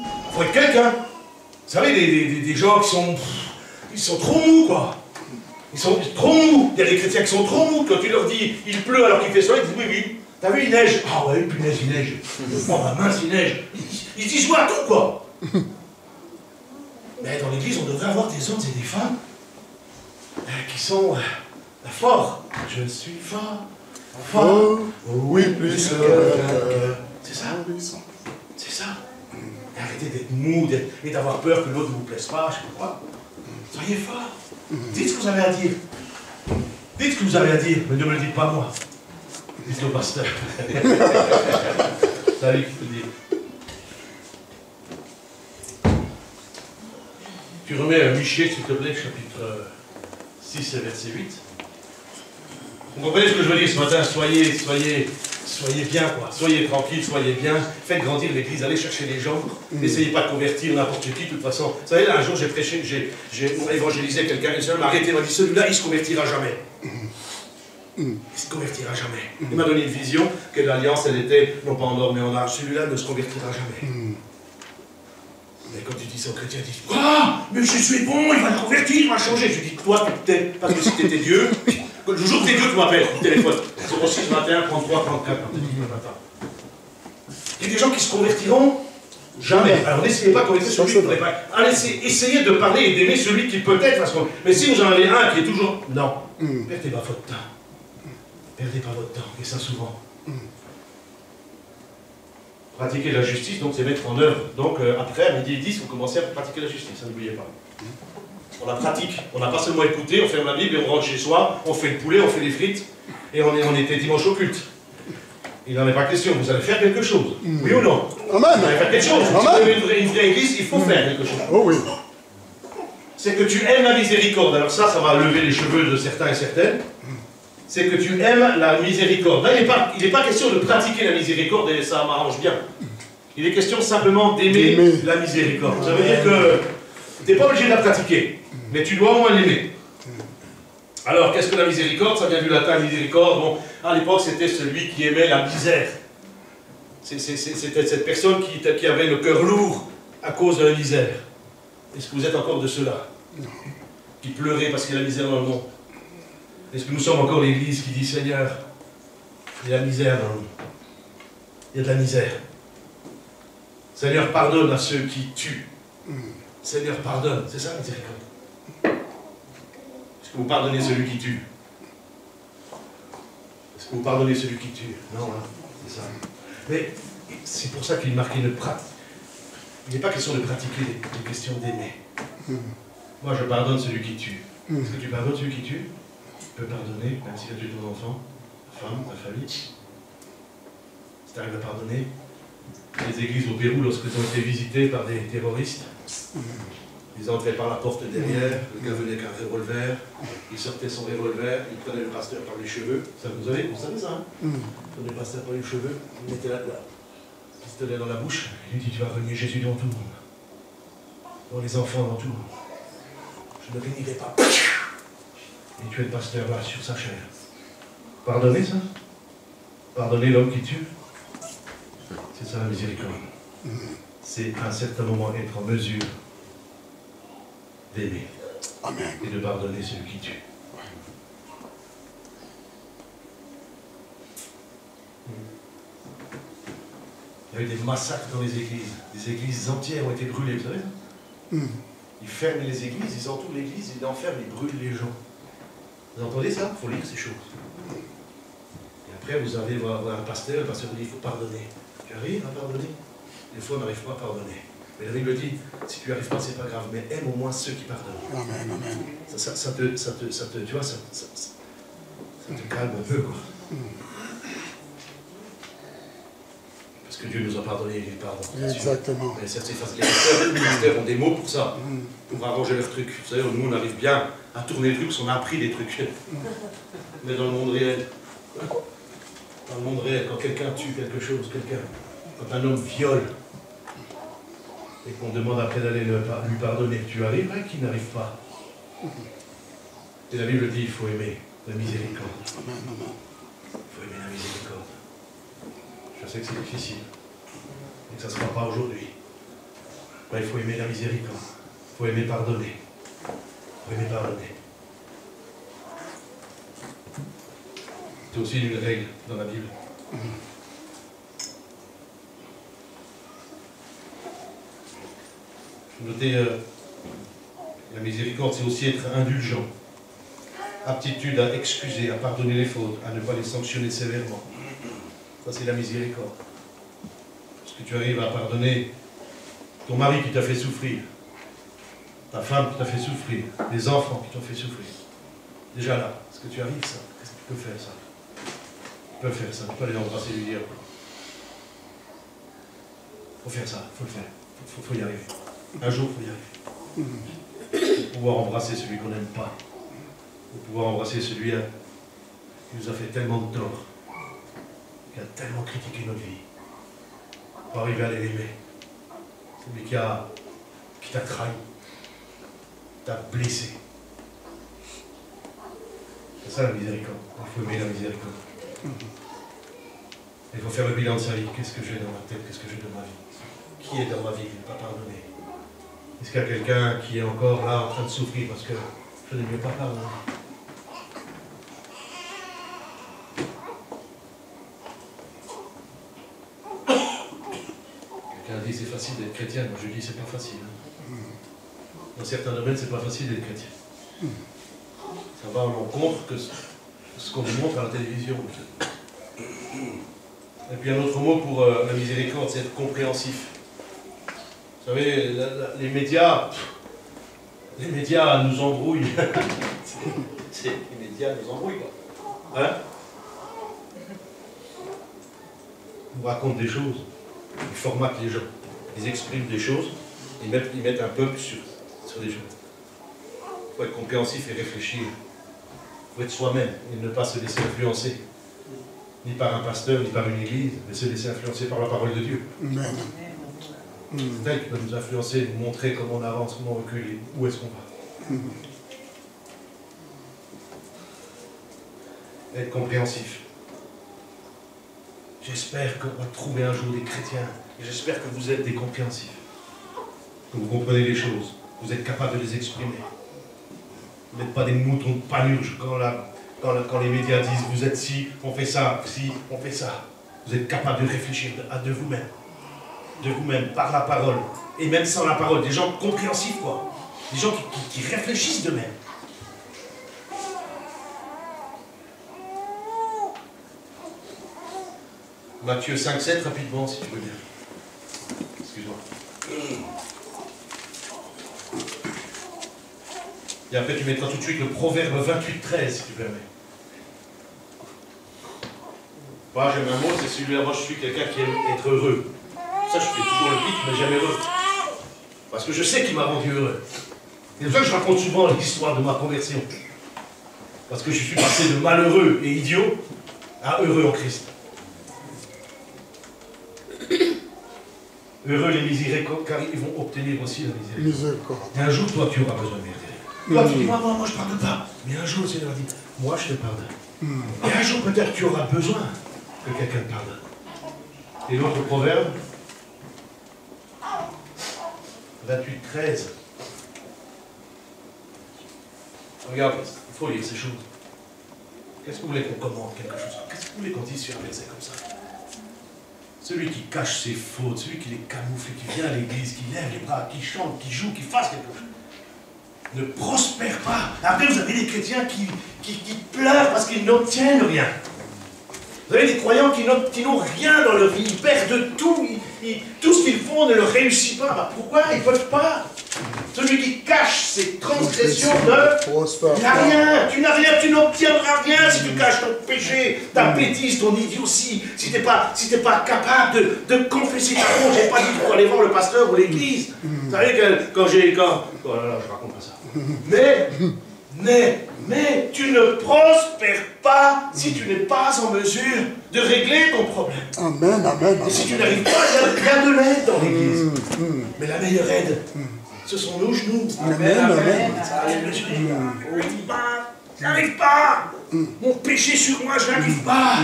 Il faut être quelqu'un. Vous savez, des gens qui sont... Ils sont trop mous, quoi. Ils sont trop mous. Il y a des chrétiens qui sont trop mous. Quand tu leur dis, il pleut alors qu'il fait soleil, ils disent, oui, oui. T'as vu, il neige. Ah ouais, punaise, il neige. Oh, bah mince, il neige. Ils disent, ouais, tout, quoi. Mais dans l'église, on devrait avoir des hommes et des femmes qui sont forts. Je suis fort. Fort. Oui, plus. C'est ça. C'est ça. Arrêtez d'être mou et d'avoir peur que l'autre ne vous plaise pas, je sais pas quoi. Soyez fort. Dites ce que vous avez à dire. Dites ce que vous avez à dire, mais ne me le dites pas moi. Dites-le au pasteur. C'est lui qui peut dire. Tu remets Michée, s'il te plaît, chapitre 6 et verset 8. Vous comprenez ce que je veux dire ce matin? Soyez soyez bien, quoi. Soyez tranquille, soyez bien. Faites grandir l'église, allez chercher les gens. N'essayez pas de convertir n'importe qui, de toute façon. Vous savez, là, un jour, j'ai prêché, j'ai évangélisé quelqu'un, et seul m'a arrêté, m'a dit, celui-là, il se convertira jamais. Il se convertira jamais. Il m'a donné une vision que l'alliance, elle était, non pas en or, mais en argent. Celui-là ne se convertira jamais. Mais quand tu dis ça aux chrétiens, ils disent, ah, mais je suis bon, il va le convertir, il va changer. Je dis, toi, tu t'es, parce que si tu étais Dieu, le jour que tu es Dieu, tu m'appelles, au téléphone. 06 21 33 34. Il y a des gens qui se convertiront jamais. Alors n'essayez pas de convertir celui qui ne pourrait pas. Allez, essayez de parler et d'aimer celui qui peut-être va se convertir. Mais si vous en avez un qui est toujours. Non, perdez pas votre temps. Perdez pas votre temps, et ça souvent. Pratiquer la justice, donc c'est mettre en œuvre. Donc après, à midi et 10, vous commencez à pratiquer la justice, n'oubliez pas. On la pratique, on n'a pas seulement écouté, on ferme la Bible et on rentre chez soi, on fait le poulet, on fait les frites, et on était dimanche au culte. Il n'en est pas question, vous allez faire quelque chose. Oui ou non? Amen. Vous allez faire quelque chose. Si vous avez une vraie église, il faut faire quelque chose. Oh oui. C'est que tu aimes la miséricorde. Alors ça va lever les cheveux de certains et certaines. C'est que tu aimes la miséricorde. Là, il n'est pas question de pratiquer la miséricorde et ça m'arrange bien. Il est question simplement d'aimer la miséricorde. Ça veut dire que tu n'es pas obligé de la pratiquer, mais tu dois au moins l'aimer. Alors, qu'est-ce que la miséricorde? Ça vient du latin miséricorde. Bon, à l'époque, c'était celui qui aimait la misère. C'était cette personne qui avait le cœur lourd à cause de la misère. Est-ce que vous êtes encore de ceux-là? Qui pleuraient parce qu'il y a la misère dans le monde? Est-ce que nous sommes encore l'église qui dit, Seigneur, il y a la misère dans le monde. Il y a de la misère. Seigneur, pardonne à ceux qui tuent. Seigneur, pardonne. C'est ça la miséricorde. Est-ce que vous pardonnez celui qui tue? Est-ce que vous pardonnez celui qui tue? Non, hein, c'est ça. Mais c'est pour ça qu'il marquait une pratique. Il n'est pas question de pratiquer, il est question d'aimer. Moi, je pardonne celui qui tue. Est-ce que tu pardonnes celui qui tue? Tu peux pardonner, même s'il a tué ton enfant, ta femme, ta famille. Si tu arrives à pardonner, les églises au Pérou, lorsqu'elles ont été visitées par des terroristes, ils entraient par la porte derrière, le gars venait avec un revolver, il sortait son revolver, il prenait le pasteur par les cheveux. Ça, vous savez ça, hein? Il prenait le pasteur par les cheveux, il mettait là, pistolet dans la bouche, il dit, tu vas renier Jésus dans tout le monde. Dans les enfants, dans tout le monde. Je ne rénierai pas. Et tuer le pasteur là, sur sa chair. Pardonnez ça? Pardonnez l'homme qui tue? C'est ça la miséricorde. C'est à un certain moment être en mesure d'aimer et de pardonner celui qui tue. Il y a eu des massacres dans les églises. Des églises entières ont été brûlées, vous savez ça? Ils ferment les églises, ils entourent l'église, ils enferment, ils brûlent les gens. Vous entendez ça? Il faut lire ces choses. Et après, vous allez voir un pasteur, le pasteur dit, il faut pardonner. Tu arrives à pardonner? Des fois, on n'arrive pas à pardonner. Mais la Bible dit, si tu n'y arrives pas, c'est pas grave, mais aime au moins ceux qui pardonnent. Amen, amen. Ça te, tu vois, ça te calme un peu, quoi. Parce que Dieu nous a pardonné, il pardonne. Exactement. Mais certains les pasteurs ont des mots pour ça, pour arranger leurs trucs. Vous savez, nous, on arrive bien à tourner le truc, on a appris des trucs. Mais dans le monde réel, quand quelqu'un tue quelque chose, quand un homme viole, et qu'on demande après d'aller lui pardonner, tu arrives, hein, qui n'arrive pas. Et la Bible dit, il faut aimer la miséricorde. Il faut aimer la miséricorde. Je sais que c'est difficile, et que ça ne sera pas aujourd'hui. Mais il faut aimer la miséricorde. Il faut aimer pardonner. Il faut aimer pardonner. C'est aussi une règle dans la Bible. Notez, la miséricorde, c'est aussi être indulgent. Aptitude à excuser, à pardonner les fautes, à ne pas les sanctionner sévèrement. Ça, c'est la miséricorde. Est-ce que tu arrives à pardonner ton mari qui t'a fait souffrir, ta femme qui t'a fait souffrir, les enfants qui t'ont fait souffrir? Déjà là, est-ce que tu arrives ça? Qu'est-ce que tu peux faire ça? Tu peux faire ça, tu peux aller embrasser et lui dire. Il faut faire ça, il faut le faire. Il faut y arriver. Un jour, il faut y arriver. Pour pouvoir embrasser celui qu'on n'aime pas. Pour pouvoir embrasser celui qui nous a fait tellement de tort. qui a tellement critiqué notre vie, pour arriver à l'aimer. Celui qui t'a trahi, t'a blessé. C'est ça la miséricorde. Il faut aimer la miséricorde. Il faut faire le bilan de sa vie. Qu'est-ce que j'ai dans ma tête? Qu'est-ce que j'ai dans ma vie? Qui est dans ma vie qui ne m'a pas pardonné? Est-ce qu'il y a quelqu'un qui est encore là en train de souffrir parce que je ne lui ai pas pardonné? Quelqu'un dit c'est facile d'être chrétien. Moi je dis c'est pas facile. Dans certains domaines, c'est pas facile d'être chrétien. Ça va à l'encontre que ce qu'on nous montre à la télévision. Et puis un autre mot pour la miséricorde, c'est être compréhensif. Vous savez, les médias nous embrouillent. Les médias nous embrouillent, quoi. Hein? Ils nous racontent des choses, ils formatent les gens, ils expriment des choses, ils mettent un peuple sur des choses. Il faut être compréhensif et réfléchir. Il faut être soi-même et ne pas se laisser influencer. Ni par un pasteur, ni par une église, mais se laisser influencer par la parole de Dieu. Amen. C'est elle qui peut nous influencer, nous montrer comment on avance, comment on recule et où est-ce qu'on va. Être compréhensif. J'espère qu'on va trouver un jour des chrétiens, et j'espère que vous êtes des compréhensifs, que vous comprenez les choses, vous êtes capables de les exprimer. Vous n'êtes pas des moutons de panurge quand les médias disent vous êtes ci, on fait ça, si, on fait ça. Vous êtes capable de réfléchir de vous-même, par la parole, et même sans la parole, des gens compréhensifs, quoi. Des gens qui réfléchissent d'eux-mêmes. Matthieu 5,7, rapidement, si tu veux bien. Excuse-moi. Et après, tu mettras tout de suite le proverbe 28,13, si tu permets. Moi, j'aime un mot, c'est celui-là. Moi, je suis quelqu'un qui aime être heureux. Ça, je fais toujours le pic, mais jamais heureux. Parce que je sais qu'il m'a rendu heureux. C'est pour ça que je raconte souvent l'histoire de ma conversion. Parce que je suis passé de malheureux et idiot à heureux en Christ. Heureux les miséricordes, car ils vont obtenir aussi la miséricorde. Et un jour, toi, tu auras besoin de miséricorde. Toi, tu dis, moi, je ne pardonne pas. Mais un jour, le Seigneur dit, moi, je te pardonne. Et un jour, peut-être, tu auras besoin que quelqu'un te pardonne. Et l'autre proverbe, 28,13. Regarde, il faut lire ces choses. Qu'est-ce que vous voulez qu'on commande quelque chose? Qu'est-ce que vous voulez qu'on dise sur un verset comme ça? Celui qui cache ses fautes, celui qui les camoufle, qui vient à l'église, qui lève les bras, qui chante, qui joue, qui fasse quelque chose, ne prospère pas. Après, vous avez des chrétiens qui pleurent parce qu'ils n'obtiennent rien. Vous avez des croyants qui n'ont rien dans leur vie, ils perdent tout, tout ce qu'ils font ne leur réussit pas. Bah, pourquoi? Ils ne peuvent pas. Celui qui cache ses transgressions il n'a rien, tu n'obtiendras rien si tu caches ton péché, ta bêtise, ton idiotie, si tu n'es pas capable de confesser ta faute. Je n'ai pas dit pour aller voir le pasteur ou l'église. Vous savez que oh là là, je raconte pas ça. Mais tu ne prospères pas si tu n'es pas en mesure de régler ton problème. Amen, amen. Et si tu n'arrives pas, il y a de l'aide dans l'église. Mais la meilleure aide, ce sont nos genoux. Amen, amen. J'arrive pas. Mon péché sur moi, je n'arrive pas.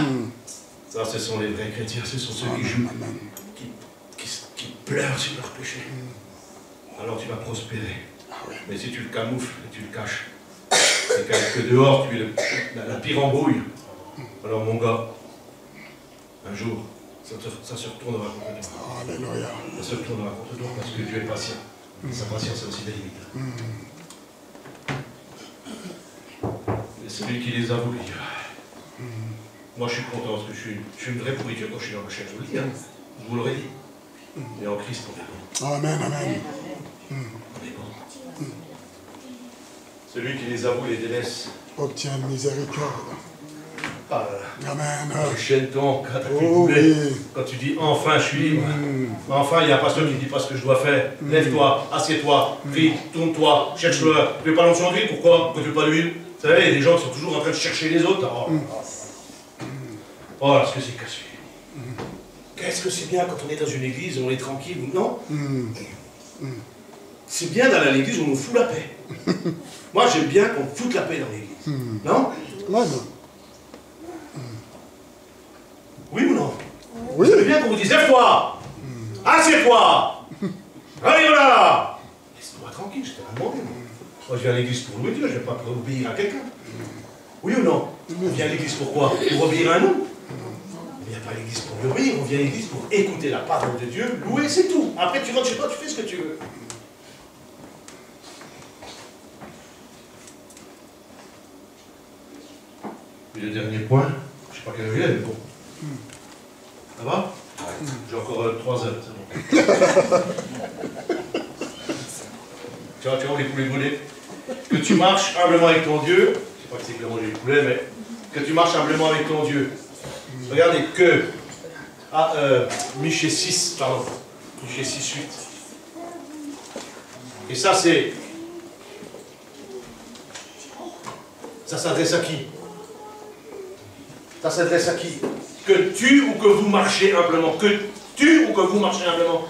Ça, ce sont les vrais chrétiens, ce sont ceux qui jouent, qui pleurent sur leur péché. Alors tu vas prospérer. Mais si tu le camoufles et tu le caches, et que dehors tu es la pire embrouille, alors mon gars, un jour, ça se retournera contre toi. Alléluia. Ça se retournera contre toi parce que Dieu est patient. Et sa patience a aussi des limites. Et celui qui les a voulu. Moi je suis content parce que je suis une vraie pourriture quand je suis dans la chair, je vous le dis. Je vous l'aurais dit. Mais en Christ, on est bon. Amen, amen. On est bon. Celui qui les avoue les délaisse. Obtient miséricorde. Ah là là. Amen. Chaîne ton Oh oui. quand tu dis enfin je suis libre. Enfin il y a un pasteur qui ne dit pas ce que je dois faire. Lève-toi, assieds-toi, prie, tourne-toi, cherche-le. Tu veux pas l'onction d'huile, pourquoi? Pourquoi tu veux pas d'huile? Vous savez, il y a des gens qui sont toujours en train de chercher les autres. Oh, ce que c'est cassé. Qu'est-ce que c'est bien quand on est dans une église, on est tranquille, non? C'est bien d'aller à l'église où on nous fout la paix. Moi, j'aime bien qu'on foute la paix dans l'église. Non? Non. Oui ou non? Oui. J'aime bien qu'on vous dise, lève-toi! Assieds-toi! Allez, voilà! Laisse-moi tranquille, je t'ai rien demandé. Moi, je viens à l'église pour louer Dieu, je ne vais pas pour obéir à quelqu'un. Oui ou non? On vient à l'église pourquoi? Pour obéir à un homme. On ne vient pas à l'église pour l'obéir, on vient à l'église pour écouter la parole de Dieu, louer, c'est tout. Après, tu rentres chez toi, tu fais ce que tu veux. Et le dernier point, je ne sais pas quelle heure il est, mais bon. Ça va? J'ai encore 3 heures, c'est bon. Tu vois les poulets brûlés. Que tu marches humblement avec ton Dieu, je ne sais pas que c'est que manger les poulets, mais que tu marches humblement avec ton Dieu. Regardez que, Michée 6, pardon, Michée 6, 8. Et ça c'est, ça s'adresse à qui? Ça s'adresse à qui? Que tu ou que vous marchez humblement? Que tu ou que vous marchez humblement?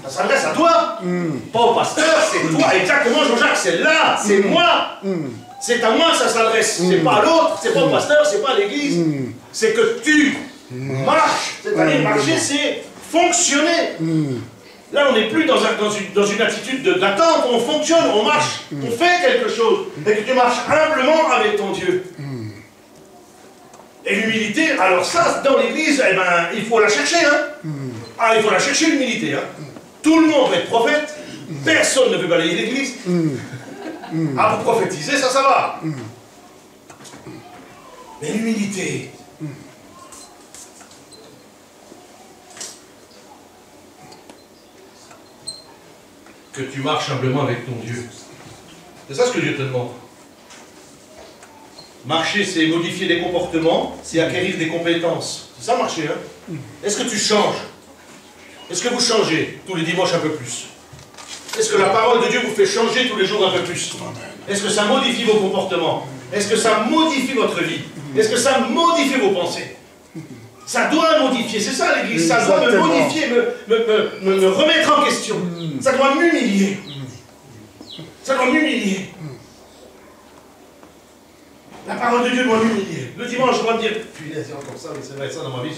Ça s'adresse à toi, pas au pasteur, c'est toi, exactement Jean-Jacques, c'est là, c'est moi. C'est à moi que ça s'adresse, c'est pas à l'autre, c'est pas au pasteur, c'est pas à l'église. C'est que tu marches, c'est-à-dire marcher, c'est fonctionner. Là, on n'est plus dans une attitude d'attente, on fonctionne, on marche, on fait quelque chose. Et que tu marches humblement avec ton Dieu. Et l'humilité, alors ça, dans l'église, eh ben, il faut la chercher, hein. Ah, il faut la chercher, l'humilité, hein. Tout le monde va être prophète, personne ne veut balayer l'église. Ah, pour prophétiser, ça va. Mais l'humilité, que tu marches humblement avec ton Dieu. C'est ça ce que Dieu te demande. Marcher, c'est modifier des comportements, c'est acquérir des compétences. C'est ça marcher, hein? Est-ce que tu changes? Est-ce que vous changez tous les dimanches un peu plus? Est-ce que la parole de Dieu vous fait changer tous les jours un peu plus? Est-ce que ça modifie vos comportements? Est-ce que ça modifie votre vie? Est-ce que ça modifie vos pensées? Ça doit modifier, c'est ça l'église, ça doit me modifier, me remettre en question. Ça doit m'humilier. Ça doit m'humilier. La parole de Dieu doit m'humilier. Le dimanche, je dois me dire, punaise, c'est encore ça, mais c'est vrai, ça dans ma vie,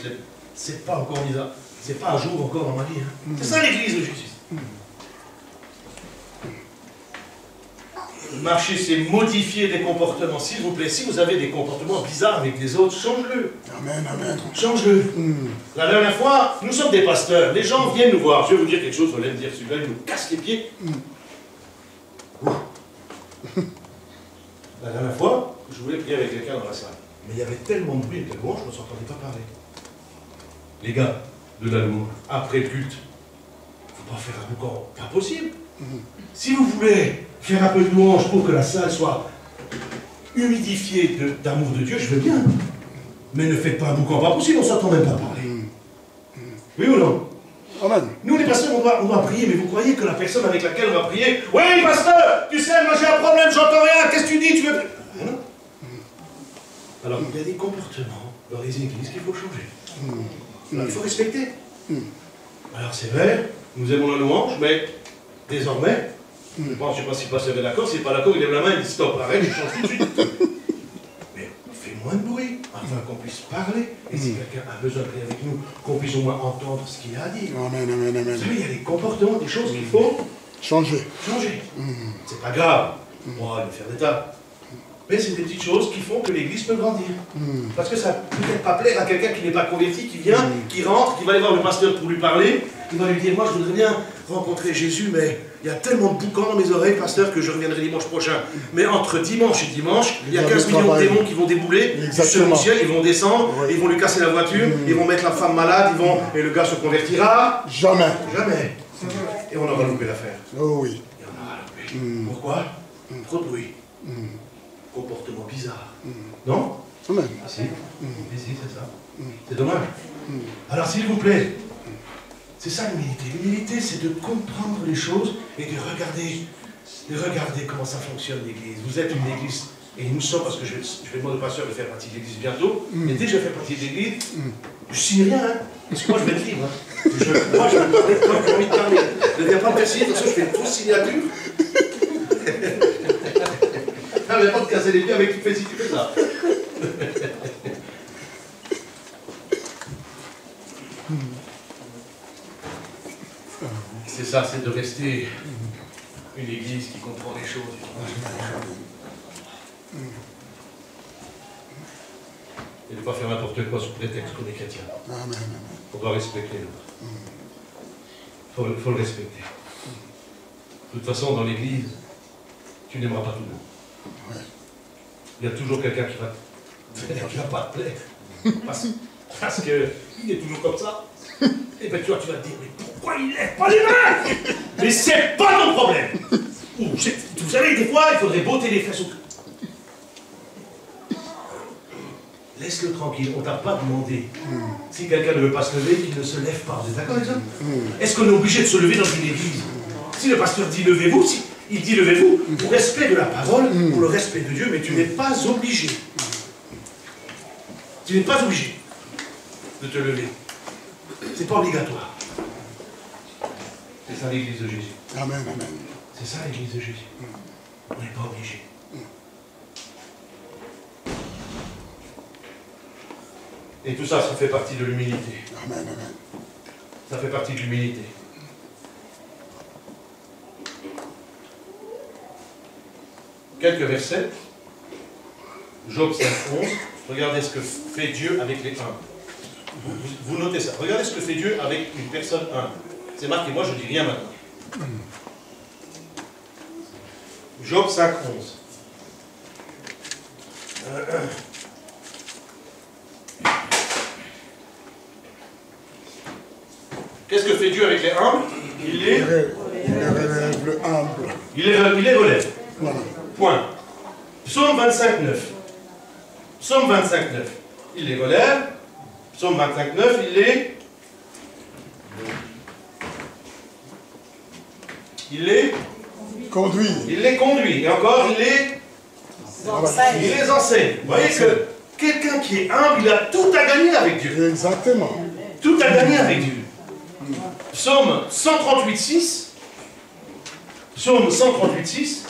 c'est pas encore mis à... C'est pas à jour encore dans ma vie. Hein. C'est ça l'église de Jésus. Marcher, c'est modifier des comportements. S'il vous plaît, si vous avez des comportements bizarres avec les autres, change-le. Amen, amen. Change-le. La dernière fois, nous sommes des pasteurs. Les gens viennent nous voir. Je vais vous dire quelque chose, vous allez me dire, celui-là, il nous casse les pieds. La dernière fois, je voulais prier avec quelqu'un dans la salle. Mais il y avait tellement de bruit avec la louange, je ne m'entendais pas parler. Les gars, de la louange, après le culte, il ne faut pas faire un boucan. Pas possible. Si vous voulez faire un peu de louange pour que la salle soit humidifiée d'amour de Dieu, je veux bien. Mais ne faites pas un boucan. Pas possible, on ne s'entend même pas parler. Oui ou non? Amen. Nous, les pasteurs, on doit prier, mais vous croyez que la personne avec laquelle on va prier, oui, pasteur, tu sais, moi j'ai un problème, j'entends rien, qu'est-ce que tu dis, tu veux... Non. Alors, il y a des comportements dans les églises qu'il faut changer. Alors, il faut respecter. Alors, c'est vrai, nous aimons la louange, mais désormais, je ne sais pas si le pasteur est d'accord, s'il n'est pas d'accord, il lève la main, il dit stop, arrête, je change tout de suite. Mais fais moins de bruit, afin qu'on puisse parler. Et si quelqu'un a besoin de prier avec nous, qu'on puisse au moins entendre ce qu'il a à dire. Amen, amen, amen. Vous savez, il y a des comportements, des choses qu'il faut changer. C'est pas grave. Moi, il va faire des tas. Mais c'est des petites choses qui font que l'église peut grandir. Parce que ça ne peut peut-être pas plaire à quelqu'un qui n'est pas converti, qui vient, qui rentre, qui va aller voir le pasteur pour lui parler, qui va lui dire, moi je voudrais bien rencontrer Jésus, mais il y a tellement de boucans dans mes oreilles, pasteur, que je reviendrai dimanche prochain. Mais entre dimanche et dimanche, il y a 15 millions de démons qui vont débouler, sur le ciel, ils vont descendre, ils vont lui casser la voiture, ils vont mettre la femme malade, et le gars se convertira. Jamais. Jamais. Et on aura loupé l'affaire. Oh oui. Et on aura loupé. Pourquoi? Trop de bruit. Comportement bizarre. Non? Amen. Ah si, si, c'est ça. C'est dommage. Alors s'il vous plaît, c'est ça l'humilité. L'humilité, c'est de comprendre les choses et de regarder comment ça fonctionne l'église. Vous êtes une église Et nous sommes, parce que je vais demander au pasteur de faire partie de l'église bientôt, mais dès que je fais partie de l'église, je signe rien, hein, parce que moi je vais être libre. Hein. Moi je vais parler quand j'ai envie de parler. Ne viens pas me faire signer, de toute façon je fais une fausse signature. Non, mais pas de casser les pieds avec tu fais ci, tu fais ça. C'est ça, c'est de rester une église qui comprend les choses. Et de ne pas faire n'importe quoi sous prétexte qu'on est chrétien. On doit respecter l'autre. Il faut le respecter. De toute façon, dans l'église, tu n'aimeras pas tout le monde. Il y a toujours quelqu'un qui va pas te plaire. Parce qu'il est toujours comme ça. Et bien tu vas te dire, mais pourquoi il ne lève pas les mains? Mais c'est pas ton problème. Vous savez, des fois, il faudrait botter les fesses au cul. Laisse-le tranquille, on ne t'a pas demandé. Si quelqu'un ne veut pas se lever, qu'il ne se lève pas. Vous êtes d'accord avec ça? Est-ce qu'on est obligé de se lever dans une église? Si le pasteur dit levez-vous, il dit levez-vous, pour respect de la parole, pour le respect de Dieu, mais tu n'es pas obligé. Tu n'es pas obligé de te lever. C'est pas obligatoire. C'est ça l'église de Jésus. Amen, amen. C'est ça l'église de Jésus. On n'est pas obligé. Et tout ça, ça fait partie de l'humilité. Amen, amen. Ça fait partie de l'humilité. Quelques versets. Job 5:11. Regardez ce que fait Dieu avec les humbles. Vous notez ça. Regardez ce que fait Dieu avec une personne humble. C'est marqué, moi je ne dis rien maintenant. Job 5:11. Qu'est-ce que fait Dieu avec les humbles? Il les relève le humble. Il les relève. Voilà. Point. Psaume 25:9. Psaume 25:9. Il les relève. Psaume 25:9, il les Conduit. Il les conduit. Et encore, il les enseigne. Vous voyez que quelqu'un qui est humble, il a tout à gagner avec Dieu. Exactement. Tout à gagner avec Dieu. Psaume 138:6. Psaume 138:6.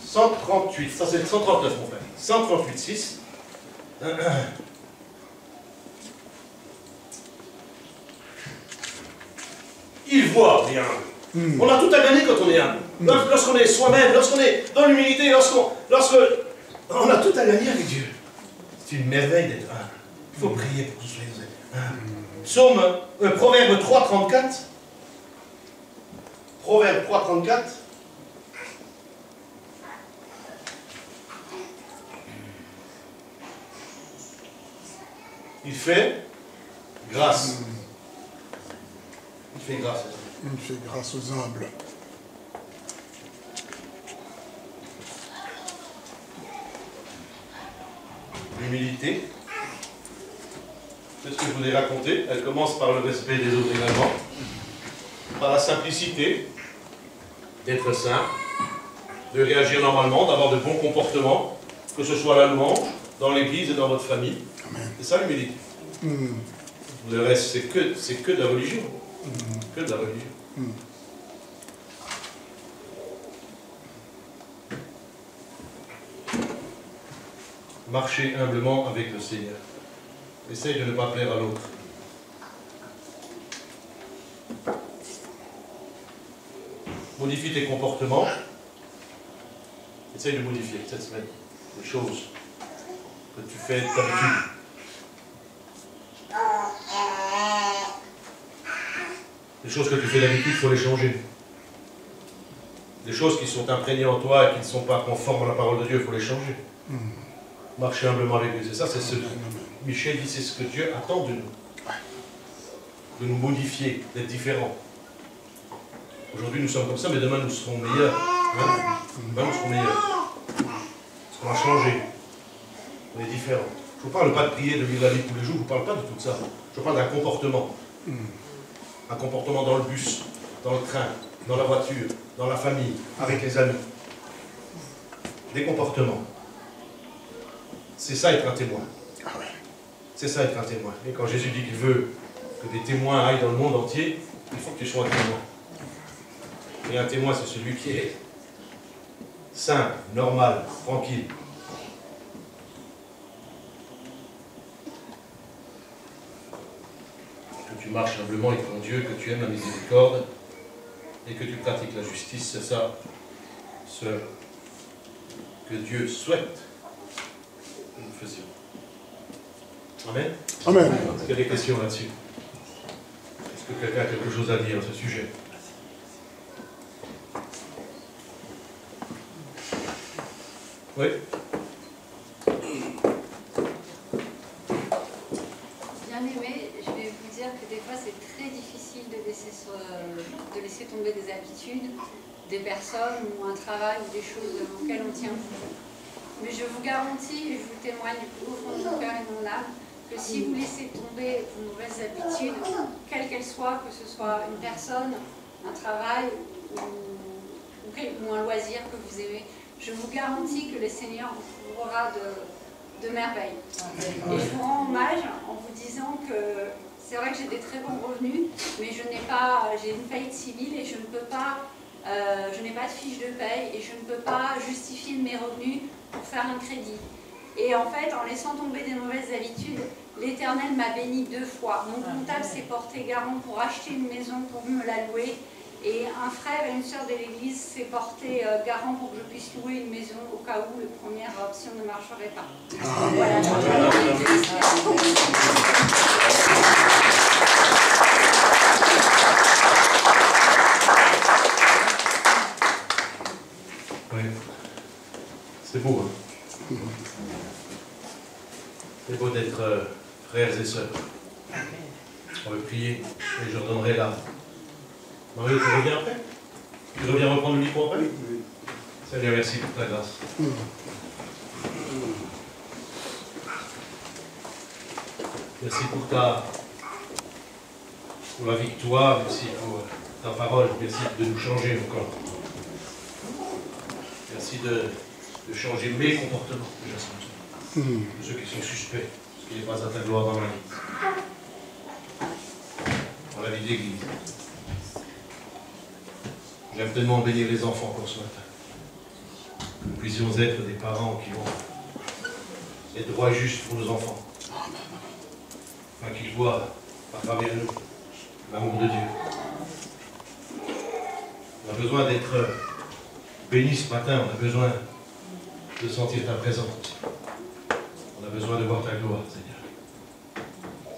138, ça c'est le 139 mon frère. 138:6. Il voit bien. On a tout à gagner quand on est humble. Lorsqu'on est soi-même, lorsqu'on est dans l'humilité, lorsque on a tout à gagner avec Dieu. C'est une merveille d'être humble. Il faut prier pour que vous soyez humble. Proverbe 3:34. Proverbe 3:34. Il fait grâce. Il fait grâce. Il fait grâce aux humbles. L'humilité, c'est ce que je voulais raconter. Elle commence par le respect des autres également, par la simplicité, d'être saint, de réagir normalement, d'avoir de bons comportements, que ce soit à la louange, dans l'église et dans votre famille. C'est ça l'humilité. Le reste, c'est que de la religion. Que de la religion. Marchez humblement avec le Seigneur. Essaye de ne pas plaire à l'autre. Modifie tes comportements. Essaye de modifier cette semaine les choses que tu fais d'habitude. Les choses que tu fais d'habitude, il faut les changer. Les choses qui sont imprégnées en toi et qui ne sont pas conformes à la parole de Dieu, il faut les changer. Marcher humblement avec lui, c'est ça, c'est ce que Michel dit, c'est ce que Dieu attend de nous. De nous modifier, d'être différents. Aujourd'hui nous sommes comme ça, mais demain nous serons meilleurs. Hein? Demain nous serons meilleurs. Parce qu'on a changé. On est différents. Je ne vous parle pas de prier, de vivre la vie tous les jours, je ne vous parle pas de tout ça. Je parle d'un comportement. Un comportement dans le bus, dans le train, dans la voiture, dans la famille, avec les amis. Des comportements. C'est ça être un témoin. C'est ça être un témoin. Et quand Jésus dit qu'il veut que des témoins aillent dans le monde entier, il faut que tu sois un témoin. Et un témoin, c'est celui qui est simple, normal, tranquille. Que tu marches humblement avec ton Dieu, que tu aimes la miséricorde et que tu pratiques la justice, c'est ça ce que Dieu souhaite que nous faisions. Amen. Amen. Est-ce qu'il y a des questions là-dessus? Est-ce que quelqu'un a quelque chose à dire à ce sujet? Oui. Bien aimé, je vais vous dire que des fois c'est très difficile de laisser tomber des habitudes, des personnes ou un travail ou des choses auxquelles on tient. Mais je vous garantis et je vous témoigne au fond de mon cœur et de mon âme que si vous laissez tomber vos mauvaises habitudes, quelles qu'elles soient, que ce soit une personne, un travail ou un loisir que vous aimez, je vous garantis que le Seigneur vous couvrira de merveilles. Et je vous rends hommage en vous disant que c'est vrai que j'ai des très bons revenus, mais j'ai une faillite civile et je ne peux pas, je n'ai pas de fiche de paye et je ne peux pas justifier de mes revenus pour faire un crédit. Et en fait, en laissant tomber des mauvaises habitudes, l'Éternel m'a béni 2 fois. Mon comptable s'est porté garant pour acheter une maison, pour me la louer. Et un frère et une sœur de l'église s'est porté garant pour que je puisse louer une maison au cas où la première option ne marcherait pas. Voilà. Oui. C'est beau, hein? C'est beau d'être frères et sœurs. On va prier et je redonnerai là. Marie, tu reviens après? Tu reviens reprendre le micro après? Oui. Seigneur, merci pour ta grâce. Merci pour la victoire, merci pour ta parole, merci de nous changer encore. Merci de changer mes comportements, déjà ce matin. De ceux qui sont suspects, ce qui n'est pas à ta gloire dans ma vie. Dans la vie d'église. J'aime tellement bénir les enfants pour ce matin. Que nous puissions être des parents qui vont être droits et justes pour nos enfants. Afin qu'ils voient à travers nous l'amour de Dieu. On a besoin d'être bénis ce matin, on a besoin de sentir ta présence. On a besoin de voir ta gloire, Seigneur.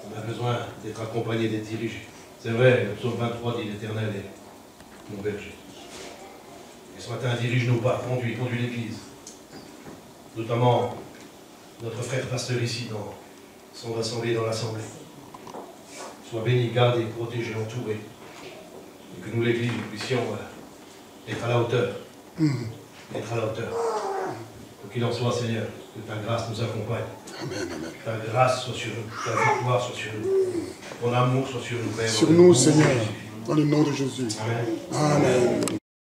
On a besoin d'être accompagné, d'être dirigé. C'est vrai, le psaume 23 dit l'Éternel est mon berger. Et ce matin, dirige nos pas, conduis l'Église. Notamment notre frère pasteur ici dans son assemblée, dans l'assemblée. Sois béni, gardé, protégé, entouré. Et que nous, l'Église, nous puissions être à la hauteur. Être à la hauteur. Quoi qu'il en soit, Seigneur, que ta grâce nous accompagne. Amen, amen. Ta grâce soit sur nous, ta victoire soit sur nous. Ton amour soit sur nous, Père. Sur nous, Seigneur, dans le nom de Jésus. Amen. Amen.